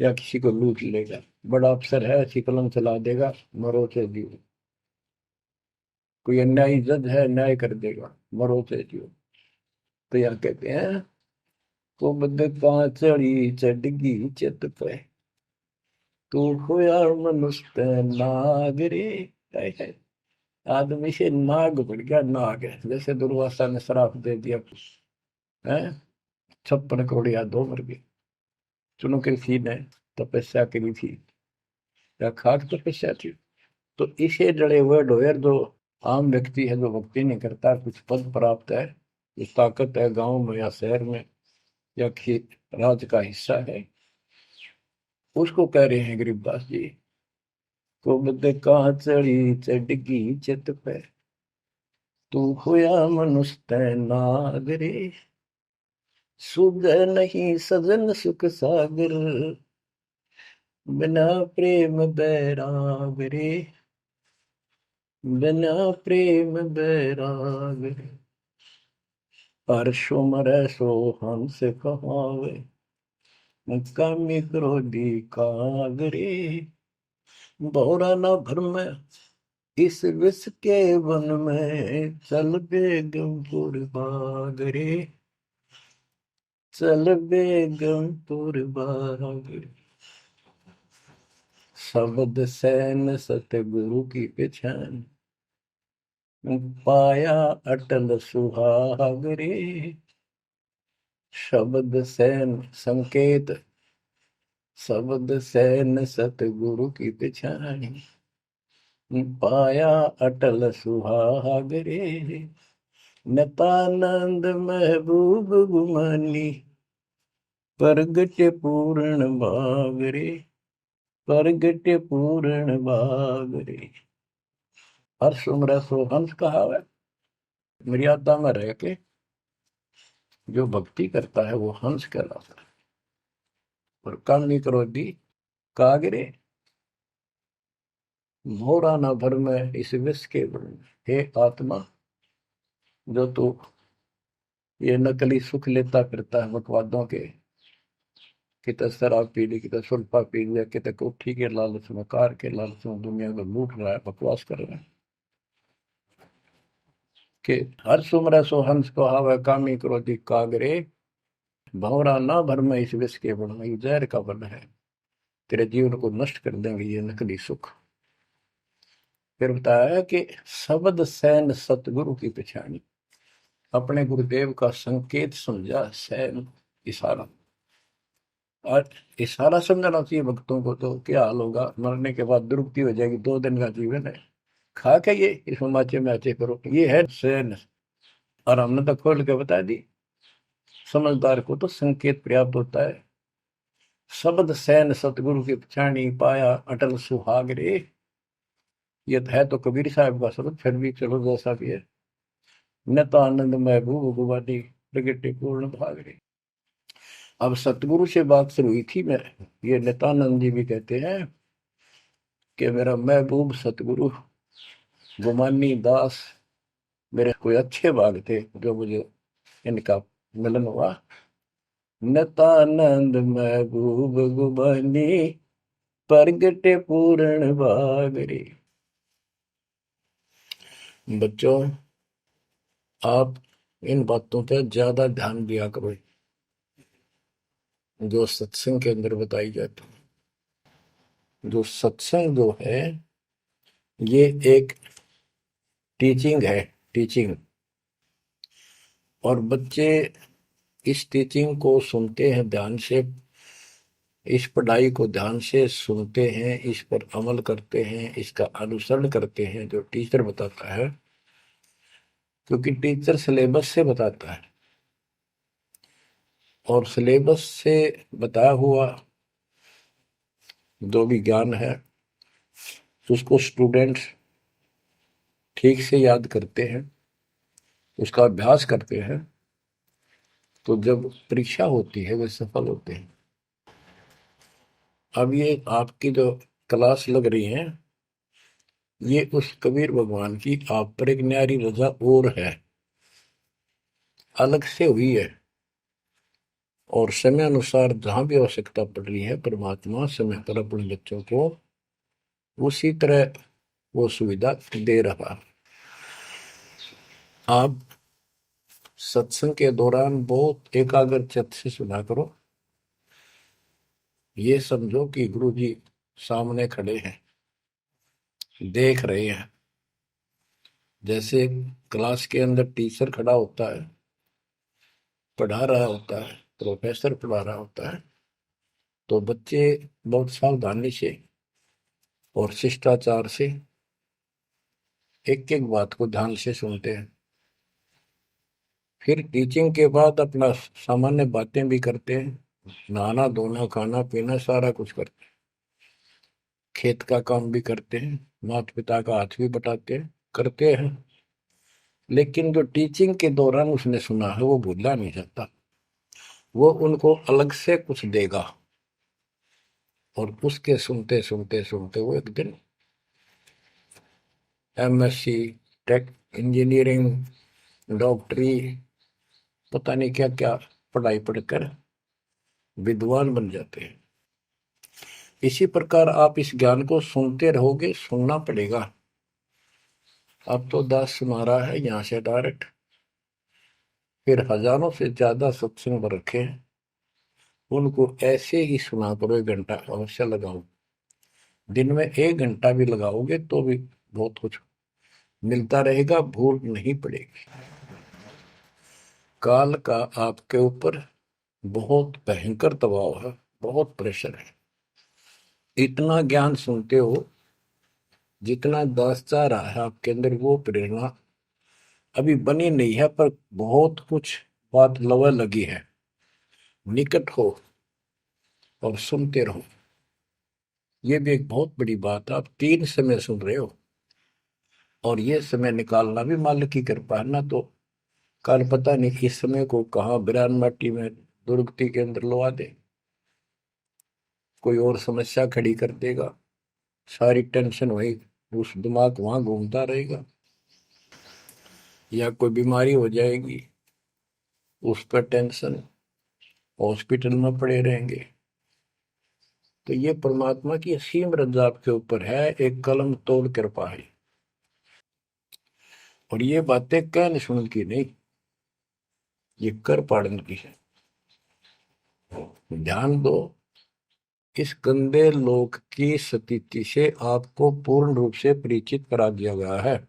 या किसी को लूट लेगा। बड़ा अफसर है, ऐसी कलम चला देगा, मरो से जियो। कोई अन्यायी जज है, न्याय कर देगा, मरो से जियो। तो यह कहते हैं, कुबद का चढ़ी चढ़गी चित पे, तू खोया मनुष्य नाग रे। हाय हाय। आदमी से नाग बढ़ गया, नाग है, जैसे दुर्वासा ने श्राप दे दिया है, 56 करोड़ यादव मर गए। चुनो कृषि ने तपस्या करी थी, या खाक तपस्या थी, तो इसे जड़े हुए ढोयर जो आम व्यक्ति है, जो भक्ति नहीं करता, कुछ पद प्राप्त है, कुछ ताकत है गांव में या शहर में या राज का हिस्सा है, उसको कह रहे हैं गरीबदास जी। कुबद का चढ़ी चढ़गी चित पे, तू होया मनुष्य नागरे, सुध नहीं सजन सुख सागर, बिना प्रेम बैराग रे, बिना प्रेम बैराग रे। हर्षो मरै सो हंस कहावे, कामी क्रोधी कागरे, बहुरा न भरम इस विष के वन में, चल बेगमपुर बागरे, चल बेगमपुर बागरे। शब्द सैन सतगुरु की पहचान, पाया अटल सुहागरे। शब्द सैन संकेत, शब्द सैन सतगुरु की पहचान, पाया अटल सुहागरे। नतानंद महबूब गुमानी, प्रगट पूर्ण भागरे, प्रगट पूर्ण भागरे। हर्ष उम्र सो हंस कहा है। मर्यादा में रह के जो भक्ति करता है वो हंस कहलाता है। और कामी क्रोधी कागरे, मोरा न भर में इस विष के वन में। हे आत्मा, जो तू ये नकली सुख लेता फिरता है बकवादों के, कितने शराब पी ली, कितने सुल्फा पी लिया, कितने कोठी के लालच में, कार के लालच में दुनिया को लूट रहा है, बकवास कर रहा है कि हर सुमर सो हंस को हावे, कामी क्रोधी कागरे, भंवरा ना भर में इस विष के वन में। जहर का वन है, तेरे जीवन को नष्ट कर देंगे ये नकली सुख। फिर बताया कि शब्द सैन सतगुरु की पहचानी, अपने गुरुदेव का संकेत समझा, सैन इशारा। और इशारा समझना चाहिए भक्तों को, तो क्या हाल होगा, मरने के बाद दुर्गति हो जाएगी। 2 दिन का जीवन है, खा के ये इस माचे में आचे करो, ये है सैन। और हमने तो खोल के बता दी, समझदार को तो संकेत पर्याप्त होता है। शब्द सैन सतगुरु की पहचानी, पाया अटल सुहागरे। ये है तो कबीर साहब का शब्द, फिर भी चलो जैसा भी है। नता आनंद महबूब गुवानी, प्रगटे पूर्ण भागरे। अब सतगुरु से बात शुरू हुई थी, मैं ये नित्यानंद जी भी कहते हैं कि मेरा महबूब सतगुरु गुमानी दास, मेरे कोई अच्छे भाग थे जो मुझे इनका मिलन हुआ। नित्यानंद महबूब गुमानी, प्रगटे पूर्ण भागरे। बच्चों, आप इन बातों पर ज्यादा ध्यान दिया करो जो सत्संग के अंदर बताई जाती है। जो सत्संग जो है ये एक टीचिंग है, टीचिंग। और बच्चे इस टीचिंग को सुनते हैं ध्यान से, इस पढ़ाई को ध्यान से सुनते हैं, इस पर अमल करते हैं, इसका अनुसरण करते हैं जो टीचर बताता है, क्योंकि टीचर सिलेबस से बताता है। और सिलेबस से बताया हुआ जो भी ज्ञान है उसको स्टूडेंट्स ठीक से याद करते हैं, उसका अभ्यास करते हैं, तो जब परीक्षा होती है वे सफल होते हैं। अब ये आपकी जो क्लास लग रही है, ये उस कबीर भगवान की आप पर एक न्यारी रजा और है, अलग से हुई है। और समय अनुसार जहां भी आवश्यकता पड़ रही है, परमात्मा समय पर अपने बच्चों को उसी तरह वो सुविधा दे रहा। आप सत्संग के दौरान बहुत एकाग्र चित्त से सुना करो। ये समझो कि गुरु जी सामने खड़े हैं, देख रहे हैं। जैसे क्लास के अंदर टीचर खड़ा होता है, पढ़ा रहा होता है, प्रोफेसर पढ़ा रहा होता है, तो बच्चे बहुत सावधानी से और शिष्टाचार से एक एक बात को ध्यान से सुनते हैं। फिर टीचिंग के बाद अपना सामान्य बातें भी करते हैं, नहाना धोना खाना पीना सारा कुछ करते हैं, खेत का काम भी करते हैं, माता पिता का हाथ भी बटाते हैं, करते हैं। लेकिन जो टीचिंग के दौरान उसने सुना है वो भूलना नहीं चाहता। वो उनको अलग से कुछ देगा, और उसके सुनते सुनते सुनते वो एक दिन एमएससी, टेक, इंजीनियरिंग, डॉक्टरी, पता नहीं क्या क्या पढ़ाई पढ़कर विद्वान बन जाते हैं। इसी प्रकार आप इस ज्ञान को सुनते रहोगे, सुनना पड़ेगा। अब तो दास सुना रहा है यहाँ से डायरेक्ट, फिर हजारों से ज्यादा सत्संग रखे हैं, उनको ऐसे ही सुना करो। 1 घंटा अवश्य लगाओ, दिन में 1 घंटा भी लगाओगे तो भी बहुत कुछ मिलता रहेगा, भूल नहीं पड़ेगी। काल का आपके ऊपर बहुत भयंकर दबाव है, बहुत प्रेशर है। इतना ज्ञान सुनते हो, जितना दास चाह रहा है आपके अंदर वो प्रेरणा अभी बनी नहीं है, पर बहुत कुछ बात लवा लगी है। निकट हो और सुनते रहो। ये भी एक बहुत बड़ी बात है। आप 3 समय सुन रहे हो, और ये समय निकालना भी मालिक की कृपा है ना। तो कल पता नहीं इस समय को कहाँ बिरान माटी में दुर्गति के अंदर लवा दे, कोई और समस्या खड़ी कर देगा, सारी टेंशन वही, उस दिमाग वहां घूमता रहेगा, या कोई बीमारी हो जाएगी उस पर टेंशन, हॉस्पिटल में पड़े रहेंगे। तो ये परमात्मा की असीम रजा आपके ऊपर है, एक कलम तोड़ कृपा है। और ये बातें कहने सुन की नहीं, ये कर पाड़न की है। ध्यान दो, इस गंदे लोक की स्थिति से आपको पूर्ण रूप से परिचित करा दिया गया है।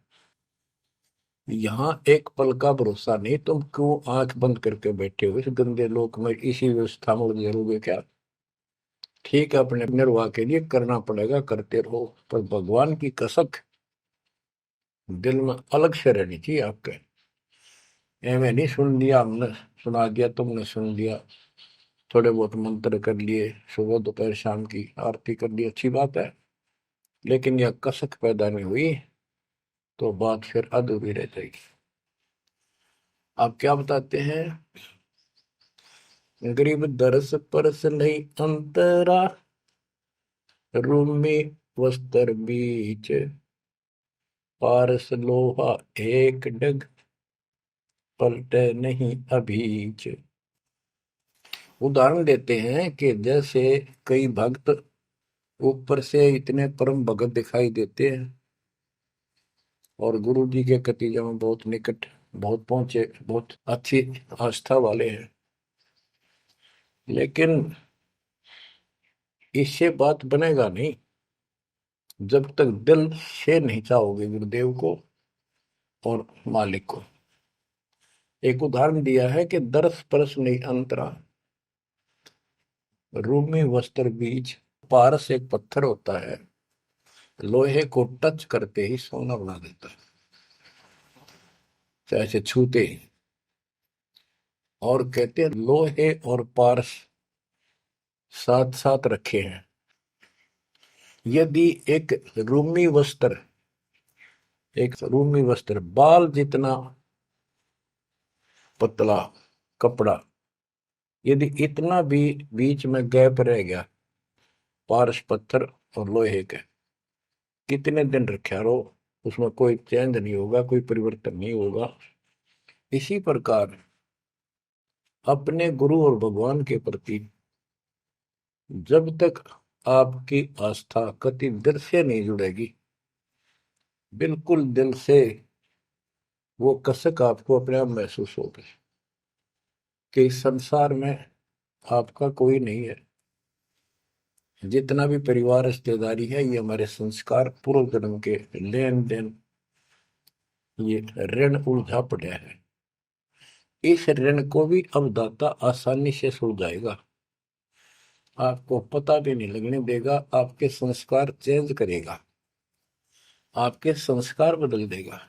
यहाँ एक पल का भरोसा नहीं, तुम क्यों आंख बंद करके बैठे हो इस गंदे लोक में, इसी व्यवस्था में उलझे रहोगे क्या? ठीक है, अपने निर्वाह के लिए करना पड़ेगा, करते रहो, पर भगवान की कसक दिल में अलग से रहनी चाहिए आपके। एवं नहीं सुन लिया हमने, सुना दिया तुमने, सुन लिया, थोड़े बहुत मंत्र कर लिए, सुबह दोपहर शाम की आरती कर ली, अच्छी बात है, लेकिन यह कसक पैदा नहीं हुई तो बात फिर अधूरी रह जाएगी। आप क्या बताते हैं? गरीब दरस परस नहीं अंतरा, रूमी वस्त्र बीच, पारस लोहा एक डग, पलटे नहीं अभीच। उदाहरण देते हैं कि जैसे कई भक्त ऊपर से इतने परम भगत दिखाई देते हैं और गुरु जी के कतीजा में बहुत निकट, बहुत पहुंचे, बहुत अच्छी आस्था वाले हैं, लेकिन इससे बात बनेगा नहीं जब तक दिल से नहीं चाहोगे गुरुदेव को और मालिक को। एक उदाहरण दिया है कि दरस परस नहीं अंतरा, रूमी वस्त्र बीज। पारस एक पत्थर होता है, लोहे को टच करते ही सोना बना देता है, चाहे छूते ही। और कहते हैं लोहे और पारस साथ साथ रखे हैं। यदि एक रूमी वस्त्र बाल जितना पतला कपड़ा, यदि इतना भी बीच में गैप रह गया पारस पत्थर और लोहे के, कितने दिन रखे रहो, उसमें कोई चेंज नहीं होगा, कोई परिवर्तन नहीं होगा। इसी प्रकार अपने गुरु और भगवान के प्रति जब तक आपकी आस्था कति दिल से नहीं जुड़ेगी, बिल्कुल दिल से, वो कसक आपको अपने आप महसूस होगी कि इस संसार में आपका कोई नहीं है। जितना भी परिवार रिश्तेदारी है, ये हमारे संस्कार पूर्व जन्म के लेन देन, ये ऋण उलझा पड़ा है। इस ऋण को भी अब दाता आसानी से सुलझाएगा, आपको पता भी नहीं लगने देगा, आपके संस्कार चेंज करेगा। आपके संस्कार बदल देगा।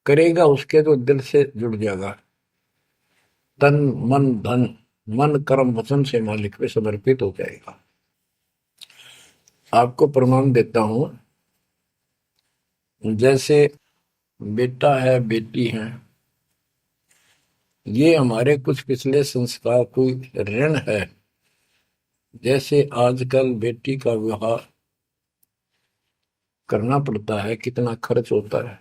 करेगा उसके तो दिल से जुड़ जाएगा। तन मन धन, मन कर्म वचन से मालिक पे समर्पित हो जाएगा। आपको प्रमाण देता हूं, जैसे बेटा है बेटी है, ये हमारे कुछ पिछले संस्कार कोई ऋण है। जैसे आजकल बेटी का विवाह करना पड़ता है, कितना खर्च होता है।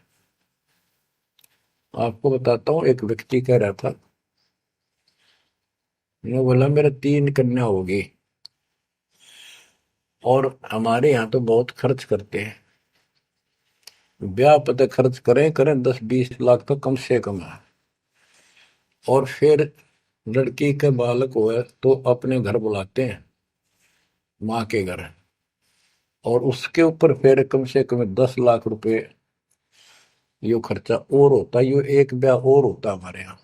आपको बताता हूँ, एक व्यक्ति कह रहा था, मैं बोला मेरा 3 कन्या होगी और हमारे यहाँ तो बहुत खर्च करते हैं, ब्याह पता खर्च करें करें 10-20 लाख तो कम से कम है। और फिर लड़की के बालक हुए तो अपने घर बुलाते हैं, माँ के घर, और उसके ऊपर फिर कम से कम 10 लाख रुपए यो खर्चा और होता है। यो एक ब्याह और होता है हमारे यहाँ।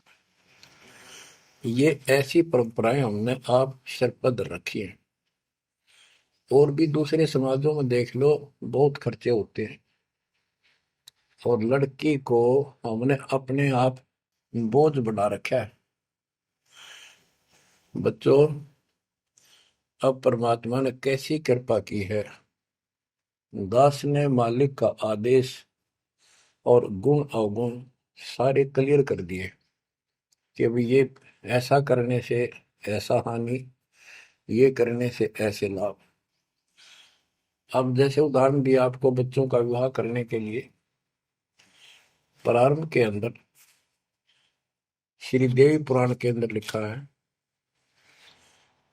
ये ऐसी परंपराएं हमने आप सिर पर रखी है। और भी दूसरे समाजों में देख लो, बहुत खर्चे होते हैं। और लड़की को हमने अपने आप बोझ बना रखा है। बच्चों, अब परमात्मा ने कैसी कृपा की है, दास ने मालिक का आदेश और गुण अवगुण सारे क्लियर कर दिए कि अभी ये ऐसा करने से ऐसा हानि, ये करने से ऐसे लाभ। अब जैसे उदाहरण दिया आपको बच्चों का विवाह करने के लिए, प्रारंभ के अंदर श्री देवी पुराण के अंदर लिखा है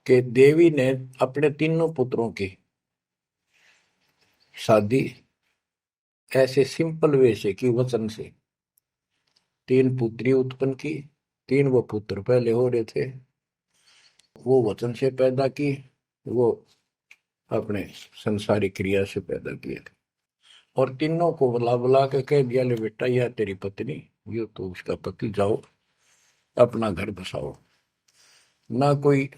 कि देवी ने अपने तीनों पुत्रों की शादी ऐसे सिंपल वे से की, वचन से। 3 पुत्री उत्पन्न की, 3 वो पुत्र पहले हो रहे थे, वो वचन से पैदा की, वो अपने संसारिक क्रिया से पैदा किए थे। और तीनों को बुला बुला के कह दिया, ले बेटा यह तेरी पत्नी, ये तो उसका पति, जाओ अपना घर बसाओ। ना कोई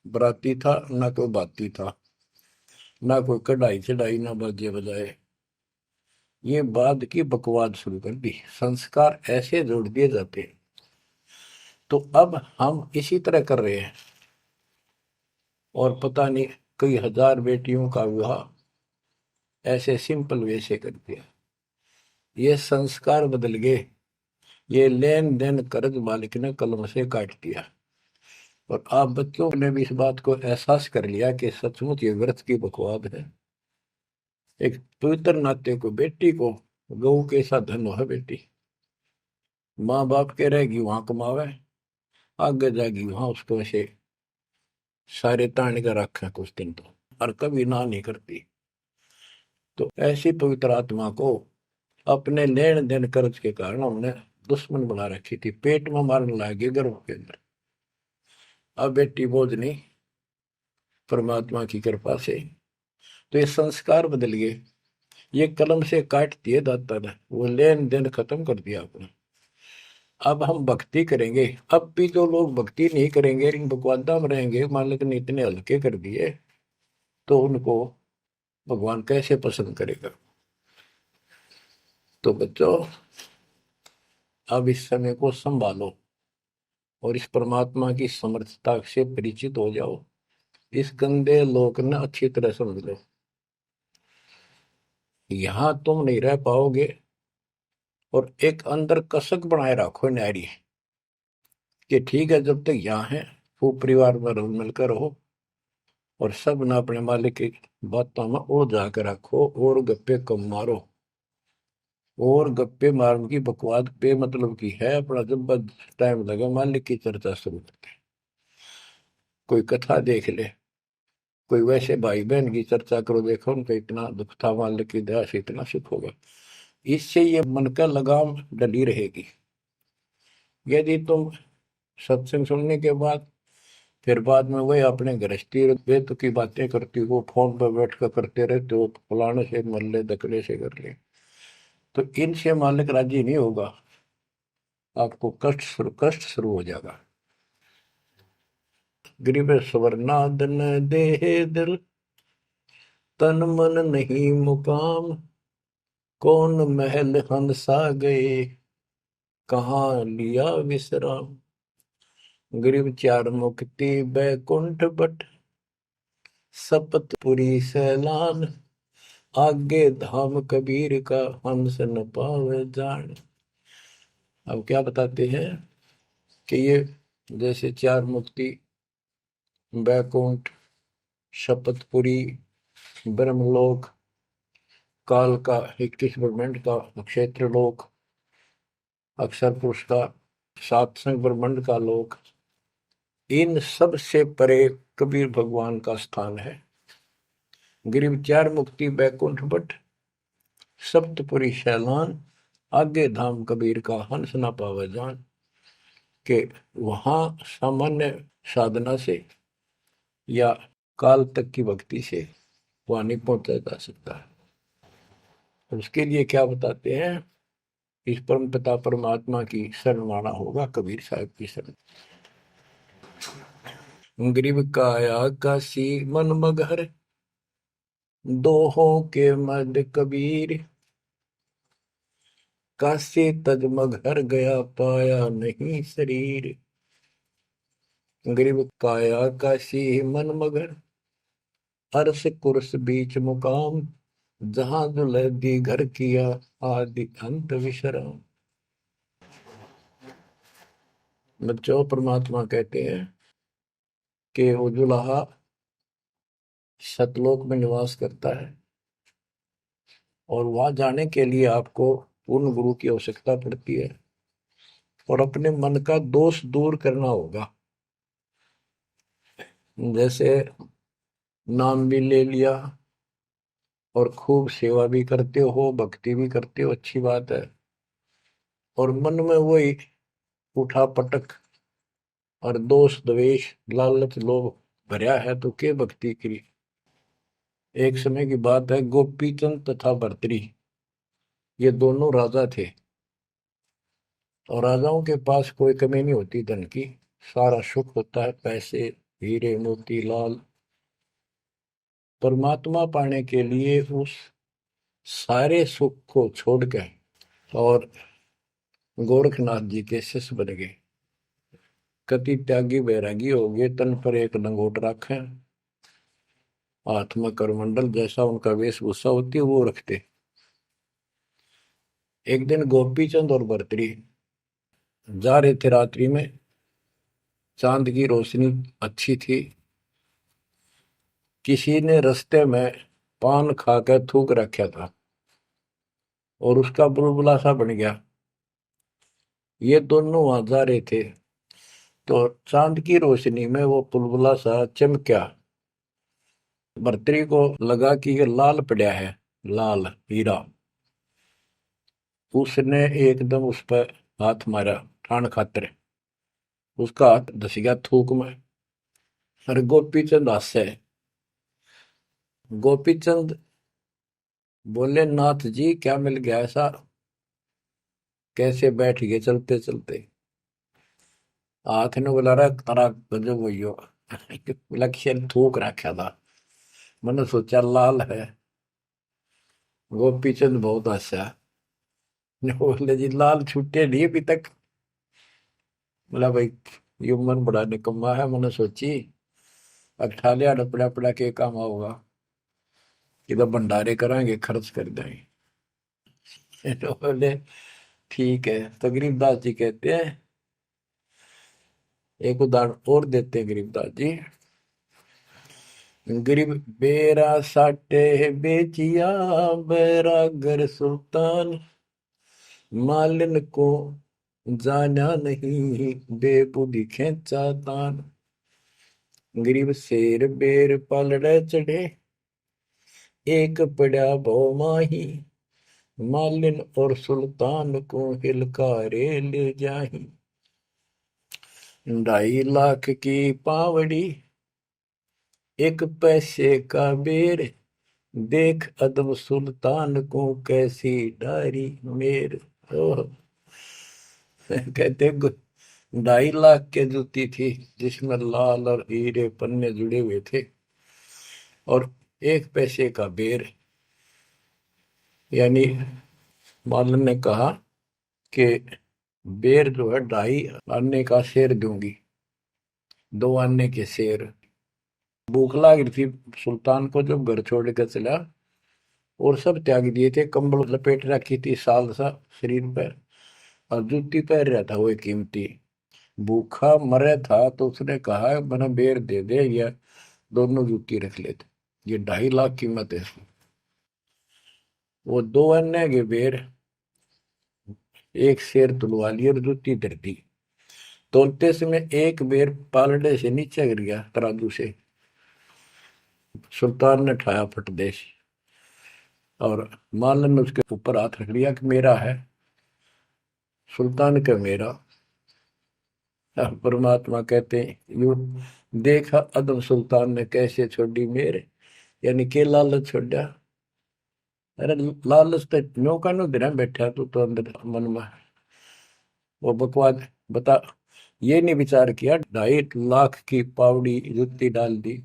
बराती था, ना कोई बाती था, ना कोई कढ़ाई चढ़ाई, ना बाजे बजाए। ये बाद की बकवाद शुरू कर दी, संस्कार ऐसे जोड़ दिए जाते हैं। तो अब हम इसी तरह कर रहे हैं, और पता नहीं कई हजार बेटियों का विवाह ऐसे सिंपल वे से कर दिया। ये संस्कार बदल गए। ये लेन देन कर्ज मालिक ने कलम से काट दिया। और आप बच्चों ने भी इस बात को एहसास कर लिया कि सचमुच ये व्रत की बकवाद है। एक पवित्र नाते को, बेटी को गऊ के साथ धन है बेटी। माँ बाप के रहेगी वहां कमावे, आगे जाएगी वहां उसको ऐसे सारे ताने का रखा कुछ दिन तो, और कभी ना नहीं करती। तो ऐसी पवित्र आत्मा को अपने लेन देन कर्ज के कारण हमने दुश्मन बना रखी थी, पेट में मारने लगे गर्भ के अंदर। अब बेटी बोझ नहीं, परमात्मा की कृपा से तो ये संस्कार बदल गए। ये कलम से काट दिए दाता ने, वो लेन देन खत्म कर दिया आपने। अब हम भक्ति करेंगे। अब भी जो लोग भक्ति नहीं करेंगे, इन बकवादा में रहेंगे, मालिक ने इतने हल्के कर दिए, तो उनको भगवान कैसे पसंद करेगा। तो बच्चों, अब इस समय को संभालो और इस परमात्मा की समर्थता से परिचित हो जाओ। इस गंदे लोक ने अच्छी तरह समझ लो। यहां तुम नहीं रह पाओगे। और एक अंदर कसक बनाए रखो नारी कि ठीक है, जब तक यहाँ है खूब परिवार में रल मिलकर रहो, और सब ना अपने मालिक की बातों में ओ जाकर रखो, और गप्पे कम मारो। और गप्पे मारने की बकवाद पे मतलब की है, अपना जब टाइम लगे मालिक की चर्चा शुरू करते। कोई कथा देख ले, कोई वैसे भाई बहन की चर्चा करो, देखो उनका इतना दुख था, मालिक की दया से इतना सुख होगा। इससे ये मन का लगाम डली रहेगी। यदि तुम सत्संग सुनने के बाद फिर बाद में वही अपने गृहस्थी वेद की बातें करती हो, फोन पर बैठ कर करते रहते हो, फलाने से मर ले, दकड़े से कर ले, तो इनसे मालिक राजी नहीं होगा। आपको कष्ट शुरू हो जाएगा। गरीब स्वर्णादन देह दिल, तन मन नहीं मुकाम, कौन महल हंसा गए, कहाँ लिया विश्राम। गिरव चार मुक्ति बैकुंठ बट, सपतपुरी सैलान। आगे धाम कबीर का, हंस न पावे जान। अब क्या बताते हैं कि ये जैसे चार मुक्ति, बैकुंठ, शपथपुरी, ब्रह्मलोक, काल का 21 ब्रह्मांड का क्षेत्र लोक, अक्षर पुरुष का सातसंग ब्रह्मांड का लोक, इन सब से परे कबीर भगवान का स्थान है। गिरिव चार मुक्ति बैकुंठ बट, सप्तपुरी शैलान। आगे धाम कबीर का, हंस ना पावे जान। के वहां सामान्य साधना से या काल तक की भक्ति से वहां नहीं पहुंचा जा सकता। उसके लिए क्या बताते हैं, इस परम पिता परमात्मा की शरण माना होगा, कबीर साहब की शरण। ग्रीव काया काशी मन मगहर, दोहों के मद कबीर। काशी तज मगहर गया, पाया नहीं शरीर। ग्रीव काया काशी मन मगर, अर्श कुर्स बीच मुकाम। जहां दुलहदी घर किया, आदि अंत विश्राम। बच्चों, परमात्मा कहते हैं कि वो दुल्हा सतलोक में निवास करता है, और वहां जाने के लिए आपको पूर्ण गुरु की आवश्यकता पड़ती है, और अपने मन का दोष दूर करना होगा। जैसे नाम भी ले लिया और खूब सेवा भी करते हो, भक्ति भी करते हो, अच्छी बात है, और मन में वही उठा पटक और दोष द्वेष लालच लोभ भरया है, तो के भक्ति करी। एक समय की बात है, गोपीचंद तथा भर्तरी, ये दोनों राजा थे, और राजाओं के पास कोई कमी नहीं होती धन की, सारा सुख होता है, पैसे हीरे मोती लाल। परमात्मा पाने के लिए उस सारे सुख को छोड़कर और गोरखनाथ जी के शिष्य बन गए। कति त्यागी बैरागी हो गए, तन पर एक लंगोट रखे, हाथ में करमंडल, जैसा उनका वेशभूषा होती है वो रखते। एक दिन गोपीचंद और भर्तरी जा रहे थे रात्रि में, चांद की रोशनी अच्छी थी। किसी ने रास्ते में पान खाकर थूक रखा था और उसका बुलबुला सा बन गया। ये दोनों वहां जा रहे थे, तो चांद की रोशनी में वो बुलबुला सा चमका। भर्तरी को लगा कि ये लाल पड़ा है, लाल हीरा। उसने एकदम उस पर हाथ मारा ठाण खातर, उसका हाथ धस गया थूक में। अरे गोपीचंद हंसे। गोपीचंद बोले, नाथ जी क्या मिल गया ऐसा, कैसे बैठ गए चलते चलते। हाथ ने बोला, रहा तारा गजब हुई हो। लक्ष्य थूक रखा था, मैंने सोचा लाल है। गोपीचंद बहुत हंसा, बोले जी लाल छूटे नहीं अभी तक। बोला भाई, ये मन बड़ा निकम्मा है, मैंने सोची अब ठा लिया डपड़ा पड़ा के काम होगा, कि तो भंडारे कराएंगे खर्च कर देंगे। तो बोले ठीक है। तो गरीबदास जी कहते हैं, एक उदाहरण और देते हैं गरीबदास जी। गरीब बेरा साटे बेचिया, बैरागर सुल्तान। मालिन को जाना नहीं, बेबुद्धि खेचा तान। गरीब शेर बेर पलड़े चढ़े, एक पड़ा भो माही। मालिन और सुल्तान को हिलकारे ले जाही। 2.5 लाख की पावड़ी, एक पैसे का बेर। देख अदब सुल्तान को, कैसी डारी मेर। ओह, कहते 2.5 लाख के जूती थी, जिसमें लाल और हीरे पन्ने जुड़े हुए थे, और 1 पैसे का बेर, यानी मालन ने कहा कि बेर जो है 2.5 आने का शेर दूंगी, 2 आने के शेर। भूख लाग रही थी सुल्तान को, जब घर छोड़ कर चला और सब त्याग दिए थे, कंबल लपेट रखी थी साल सा शरीर पर, और जूती पहन रहा था वो कीमती। भूखा मरे था तो उसने कहा मैंने बेर दे दे, या दोनों जूती रख लेते, ये 2.5 लाख कीमत है इसकी। वो 2 अन्य के बेर एक शेर तुलवा लिया और जूती धर दी। तोलते समय एक बेर पालड़े से नीचे गिर गया तराजू से। सुल्तान ने ठाया फटदेश, और मालन ने उसके ऊपर हाथ रख लिया कि मेरा है। सुल्तान का मेरा। परमात्मा कहते हैं यू देखा अदम सुल्तान ने कैसे छोड़ी मेरे, यानी के लालच छोड़ा। अरे लालच तो नौका नो दिन बैठा तू तो अंदर मन में वो बकवाद बता। ये नहीं विचार किया 2.5 लाख की पावड़ी जुत्ती डाल दी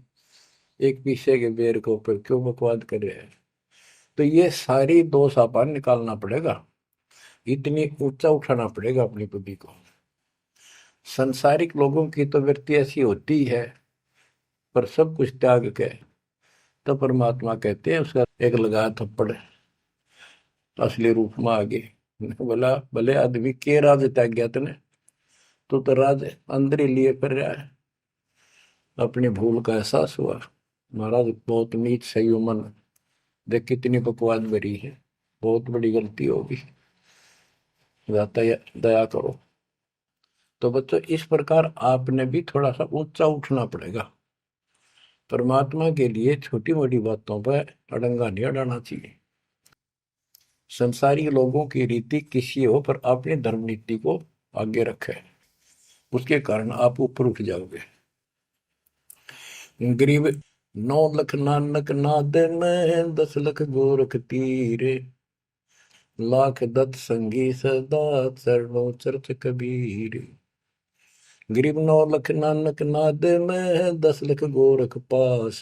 एक पीछे के बेर के ऊपर, क्यों बकवाद कर रहे हैं। तो ये सारी दोष अपन निकालना पड़ेगा, इतनी ऊंचा उठाना पड़ेगा अपनी बुद्धि को। संसारिक लोगों की तो वृत्ति ऐसी होती है, पर सब कुछ त्याग के तो परमात्मा कहते हैं उसका एक लगा थप्पड़ असली रूप में आ गए। बोला भले आदमी के राज त्याग गया तने, तो राज अंदर ही लिए फिर रहा है। अपनी भूल का एहसास हुआ, महाराज बहुत नीच सही मन, देख कितनी बकवाद भरी है, बहुत बड़ी गलती होगी, दया करो। तो बच्चों इस प्रकार आपने भी थोड़ा सा ऊंचा उठना पड़ेगा। परमात्मा के लिए छोटी मोटी बातों पर अड़ंगा नहीं अड़ाना चाहिए। संसारी लोगों की रीति किसी हो, पर अपनी धर्म नीति को आगे रखे, उसके कारण आप ऊपर उठ जाओगे। गरीब 9 लाख नानक नाद में 10 लाख गोरख तीरे, लाख दत्त संगी सदा चरणों चरत कबीर। गरीब 9 लाख नानक नाद में 10 लाख गोरख पास,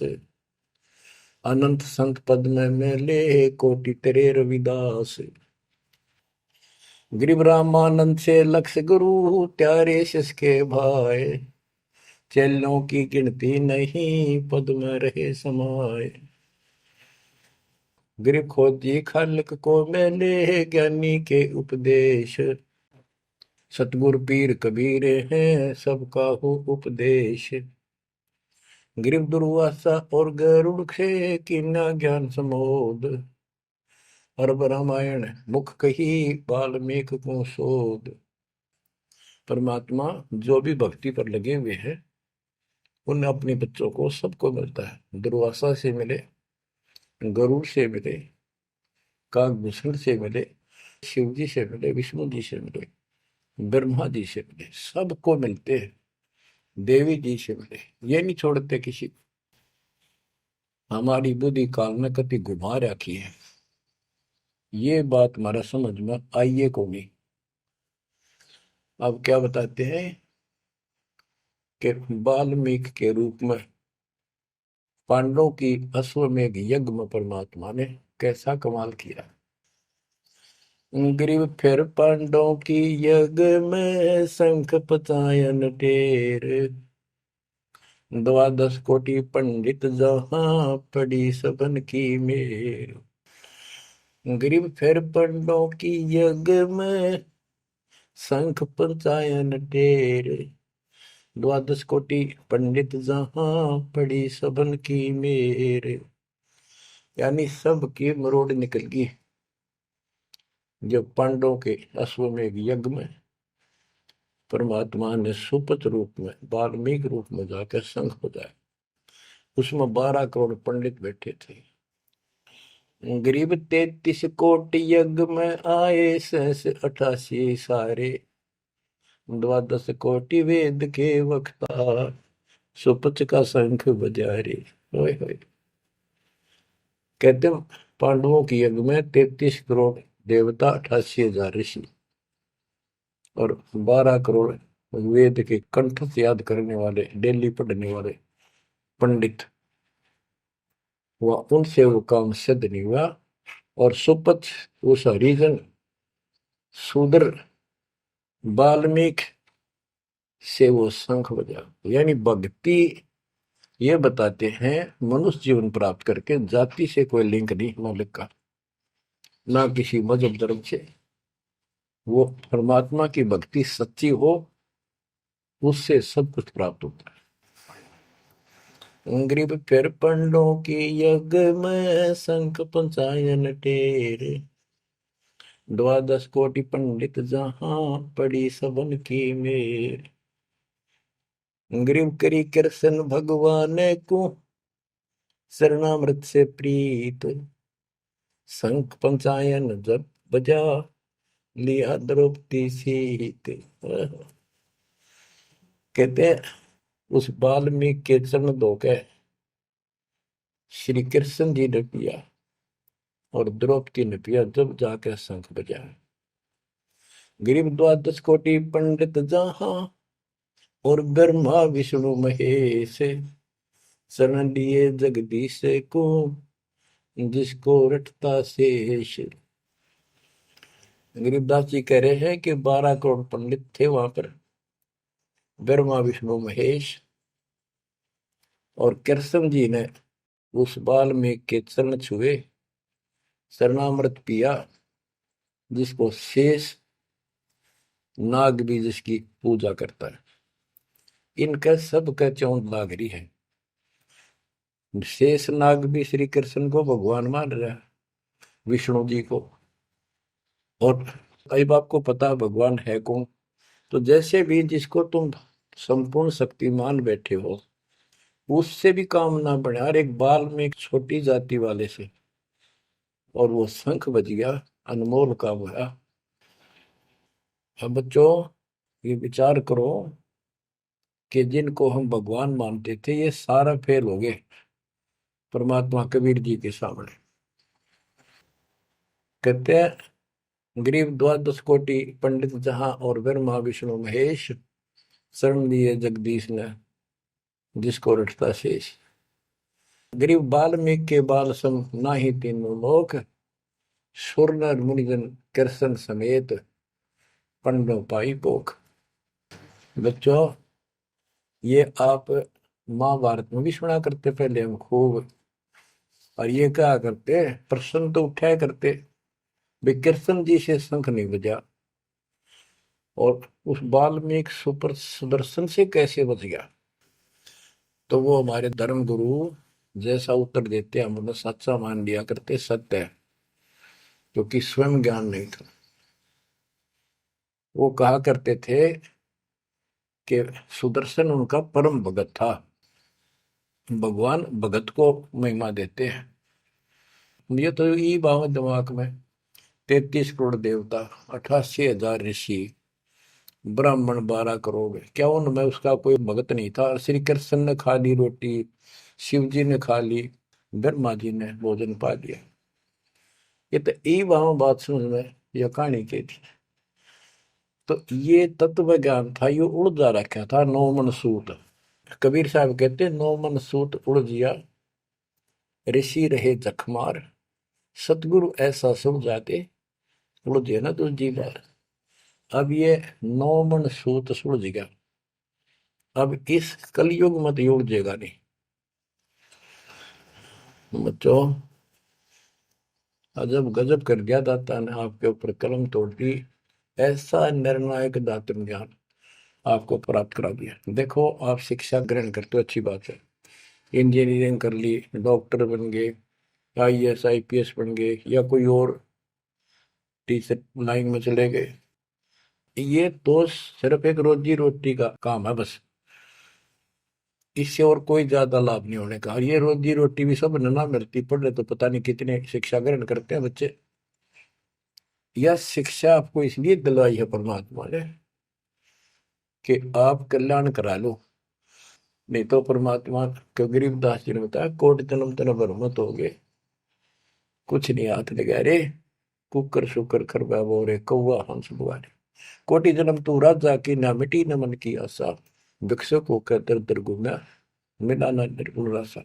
अनंत संत पद में मेले कोटि तेरे रविदास। गरीब रामानंद से लक्ष्य गुरु त्यारे शिष के भाई, चेलों की गिनती नहीं पद में रहे समाये। गरीब खोजी खालक को मेले ज्ञानी के उपदेश, सतगुरु पीर कबीर हैं सबका हो उपदेश। गरीब दुर्वासा और गरुड़ से कीना ज्ञान समोद, अरब रामायण मुख कही वाल्मीकि को शोध। परमात्मा जो भी भक्ति पर लगे हुए हैं उन अपने बच्चों को सबको मिलता है। दुर्वासा से मिले, गरुड़ से मिले, काकभूषण से मिले, शिव जी से मिले, विष्णु जी से मिले, ब्रह्मा जी से मिले, सबको मिलते हैं। देवी जी से मिले, ये नहीं छोड़ते किसी को। हमारी बुद्धि काल में कति घुमा रखी है, ये बात हमारा समझ में आइए को नहीं। अब क्या बताते हैं कि वाल्मीकि के रूप में पांडवों की अश्वमेध यज्ञ में परमात्मा ने कैसा कमाल किया। ग्रीव फिर पांडवों की यज्ञ में शंख पचायन ढेर, 12 कोटि पंडित जहां पड़ी सबन की मेर। ग्रीव फिर पांडवों की यज्ञ में शंख पचायन ढेर, 12 कोटि पंडित जहां पड़ी सबन की मेर। यानी सब की मरोड़ निकल गई जब पांडवों के अश्वमेध यज्ञ में परमात्मा ने सुपत रूप में वाल्मीकि रूप में जाकर शंख बजाया। उसमें 12 करोड़ पंडित बैठे थे। गरीब 33 कोटि यज्ञ में आए 88 सारे, 12 कोटि वेद के वक्ता सुपच का शंख बजा रे। होए होए। कहते पांडवों की यज्ञ में 33 करोड़ देवता, 88,000 ऋषि और 12 करोड़ वेद के कंठ से याद करने वाले, डेली पढ़ने वाले पंडित। वह उनसे वो काम सिद्ध नहीं हुआ। और सुपथ उस हरिजन शूद्र वाल्मीकि से वो शंख बजा, यानी भक्ति ये बताते हैं मनुष्य जीवन प्राप्त करके जाति से कोई लिंक नहीं मालिक का, ना किसी मजहब धर्म से। वो परमात्मा की भक्ति सच्ची हो, उससे सब कुछ प्राप्त होता है। ग्रीब फिर पंडों की यज्ञ में शंख पंचायन टेर, द्वादश कोटि पंडित जहां पड़ी सबन की मेर। ग्रीव करी कृष्ण भगवान को शरणामृत से प्रीत, शंख पंचायन जब बजा लिया द्रौपदी सीत। कहते हैं उस वाल्मीकि के चरण धोके श्री कृष्ण जी ने पिया और द्रौपदी ने पिया, जब जाकर शंख बजा। गरीब द्वादश कोटि पंडित जहां और ब्रह्मा विष्णु महेश, शरण लिए जगदीश को जिसको रटता शेष। गरीबदास जी कह रहे हैं कि 12 करोड़ पंडित थे वहां पर, ब्रह्मा विष्णु महेश, और कृष्ण जी ने उस वाल्मीकि के चरण छुए, शरणामृत पिया, जिसको शेष नाग भी जिसकी पूजा करता है। इनका सबका चौंध लाग रही है। शेष नाग भी श्री कृष्ण को भगवान मान रहा है, विष्णु जी को। और अब आपको पता भगवान है कौन, तो जैसे भी जिसको तुम संपूर्ण शक्तिमान बैठे हो, उससे भी काम ना बढ़े, हर एक बाल में एक छोटी जाति वाले से, और वो शंख बज गया, अनमोल काम हुआ। अब बच्चों ये विचार करो कि जिनको हम भगवान मानते थे ये सारा फेल हो गए परमात्मा कबीर जी के सामने। कहते हैं गरीब द्वादश कोटि पंडित जहां और ब्रह्मा विष्णु महेश, शरण लिए जगदीश ने जिसको रटता शेष। गरीब वाल्मीकि के बाल सम नाही तीनों लोक, सुर नर मुनिजन कृष्ण समेत पंडों पाई पोख। बच्चों ये आप महाभारत में भी सुना करते पहले हम खूब, और ये क्या करते प्रश्न तो उठाया करते, कृष्ण जी से शंख नहीं बजा और उस वाल्मीकि सुपर सुदर्शन से कैसे बच गया। तो वो हमारे धर्म गुरु जैसा उत्तर देते हम उन्हें सच्चा मान लिया करते, सत्य है, क्योंकि स्वयं ज्ञान नहीं था। वो कहा करते थे कि सुदर्शन उनका परम भगत था। भगवान भगत को महिमा देते हैं। ये तो ये बात दिमाग में, 33 करोड़ देवता, 88,000 ऋषि, ब्राह्मण 12 करोड़, क्या उनमें उसका कोई भगत नहीं था। श्री कृष्ण ने खा ली रोटी, शिव जी ने खा ली, ब्रह्मा जी ने भोजन पा लिया। ये तो ई वहां बात समझ में यह कहानी की थी। तो ये तत्व ज्ञान था, ये उड़ जा रखा था। 9 मन सूत, कबीर साहब कहते 9 मन सूत उड़ जिया, ऋषि रहे जखमार, सतगुरु ऐसा सब जाते उड़ जिया ना दूसरी बार। अब ये 9 मन सूत सुलझ गया, अब इस कलयुग में तो ये उड़जेगा नहीं। बच्चों अजब गजब कर दिया दाता ने आपके ऊपर कलम तोड़ दी, ऐसा निर्णायक दातन ज्ञान आपको प्राप्त करा दिया। देखो आप शिक्षा ग्रहण करते हो, अच्छी बात है, इंजीनियरिंग कर ली, डॉक्टर बन गए, IAS IPS बन गए, या कोई और टीचर लाइन में चले गए। ये तो सिर्फ एक रोजी रोटी का काम है बस, इससे और कोई ज्यादा लाभ नहीं होने का। और ये रोजी रोटी भी सब ना मिलती, पढ़ रहे तो पता नहीं कितने शिक्षा ग्रहण करते हैं बच्चे। यह शिक्षा आपको इसलिए दिलवाई है परमात्मा ने कि आप कल्याण करा लो, नहीं तो परमात्मा के गरीबदास जी ने बताया कोट जन्म तन भ्रमत हो गए, कुछ नहीं हाथ लगा रे, कुकर शुकर कर बोरे कौआ हंस बुआरे। कोटि जन्म तू राजा की ना मिटी न मन की आशा, भिक्षुक होकर दर दर घूमा मिला न निर्गुण रासा।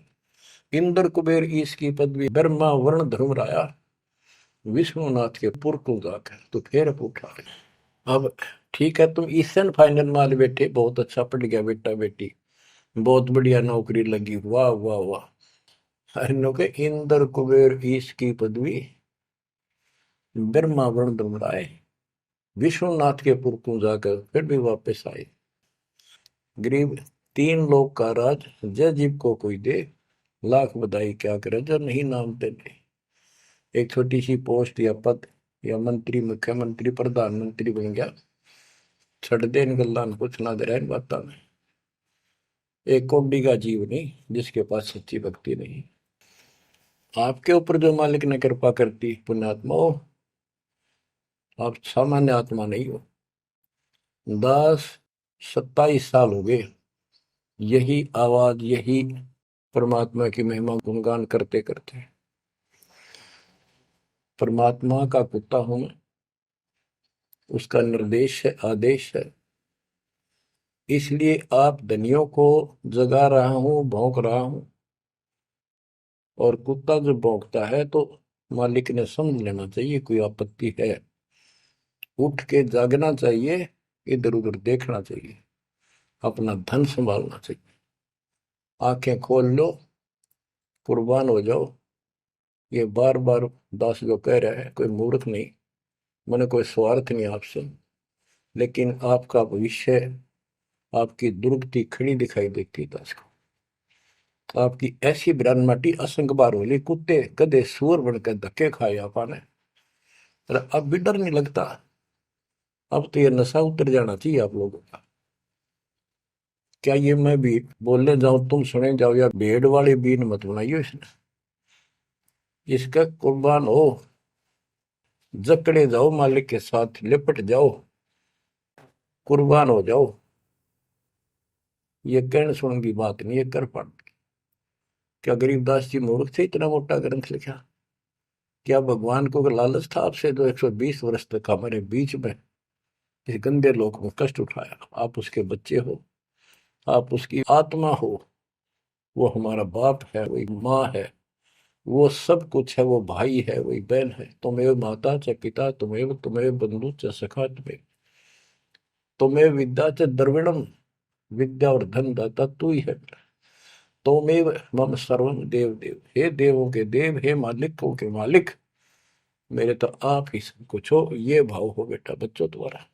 इंद्र कुबेर ईश की पदवी, ब्रह्मा वर्ण धर्म राया, विष्णुनाथ के पुर को जाकर तो फिर पूछा। अब ठीक है, तुम ईसन फाइनल माल बैठे, बहुत अच्छा पढ़ गया बेटा बेटी, बहुत बढ़िया नौकरी लगी, वाह वाह वाह। अरे के इंद्र कुबेर ईश की पदवी ब्रह्मा वर्ण दुमराए, विश्वनाथ के पुर को जाकर फिर भी वापस आए। गरीब तीन लोग का राज जय जीव को कोई दे, लाख बधाई क्या करे जो नहीं नाम तेरे। एक छोटी सी पोस्ट या पद या मंत्री, मुख्यमंत्री, प्रधानमंत्री बन गया, छड़ दे इन गल्लां कुछ ना दे इन बातों में। एक कौड़ी का जीव नहीं जिसके पास सच्ची भक्ति नहीं। आपके ऊपर जो मालिक ने कृपा करती, पुण्यात्मा हो, आप सामान्य आत्मा नहीं हो। 10-27 साल हो गए यही आवाज, यही परमात्मा की महिमा गुणगान करते करते। परमात्मा का कुत्ता हूं मैं, उसका निर्देश है, आदेश है, इसलिए आप धनियों को जगा रहा हूं, भौंक रहा हूं। और कुत्ता जब भौंकता है तो मालिक ने समझ लेना चाहिए कोई आपत्ति है, उठ के जागना चाहिए, इधर उधर देखना चाहिए, अपना धन संभालना चाहिए। आंखें खोल लो, कुर्बान हो जाओ। ये बार बार दास जो कह रहा है, कोई मूर्ख नहीं, मैंने कोई स्वार्थ नहीं आपसे, लेकिन आपका भविष्य, आपकी दुर्गति खड़ी दिखाई देती है दास को। आपकी ऐसी बिरान माटी असंग बार होली, कुत्ते गधे सूअर बनकर धक्के खाए आपने, अब भी डर नहीं लगता। अब तो ये नशा उतर जाना चाहिए आप लोगों का। क्या ये मैं भी बोलने जाऊं तुम सुने जाओ, या भेड़ वाले बीन मत बनाइयो इसने। इसका कुर्बान हो, जकड़े जाओ, मालिक के साथ लिपट जाओ, कुर्बान हो जाओ। ये कहने सुन की बात नहीं, ये कर पड़। क्या गरीबदास जी मूर्ख थे इतना मोटा ग्रंथ लिखा? क्या भगवान को लालच था आपसे जो 120 वर्ष तक हमारे बीच में इस गंदे लोक में कष्ट उठाया? आप उसके बच्चे हो, आप उसकी आत्मा हो, वो हमारा बाप है, वही माँ है, वो सब कुछ है, वो भाई है, वही बहन है। तुम्हें माता च पिता, तुम्हें बंधु च सखा, तुम्हें विद्या च द्रविणम, विद्या और धन दाता तू ही है। तोमेव मम सर्वम देव देव, हे देवों के देव, हे मालिकों के मालिक, मेरे तो आप ही सब कुछ हो। ये भाव हो बेटा बच्चों तुम्हारा।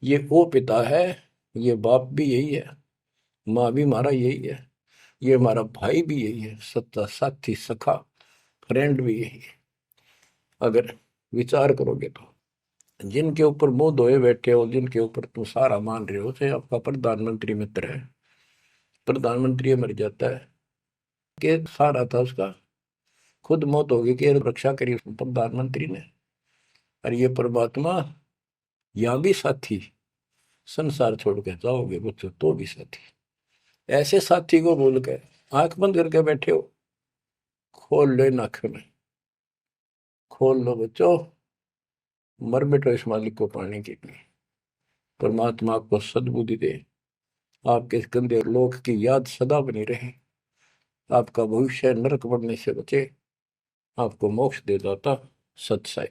ये वो पिता है, ये बाप भी यही है, माँ भी हमारा यही है, ये हमारा भाई भी यही है, सच्चा साथी सखा फ्रेंड भी यही है। अगर विचार करोगे तो जिनके ऊपर मुंह धोए बैठे हो, जिनके ऊपर तुम सारा मान रहे हो, चाहे आपका प्रधानमंत्री मित्र है, प्रधानमंत्री मर जाता है कि सारा था उसका, खुद मौत होगी कि रक्षा करी प्रधानमंत्री ने। और ये परमात्मा यहाँ भी साथी, संसार छोड़ के जाओगे बच्चों तो भी साथी। ऐसे साथी को बोल के आंख बंद करके बैठे हो, खोल लो नाक में, खोल लो बच्चों, मर बैठो इस मालिक को पाने के लिए। परमात्मा आपको सद्बुद्धि दे, आपके इस गंदे लोक की याद सदा बनी रहे, आपका भविष्य नरक बनने से बचे, आपको मोक्ष दे दाता सत्साई।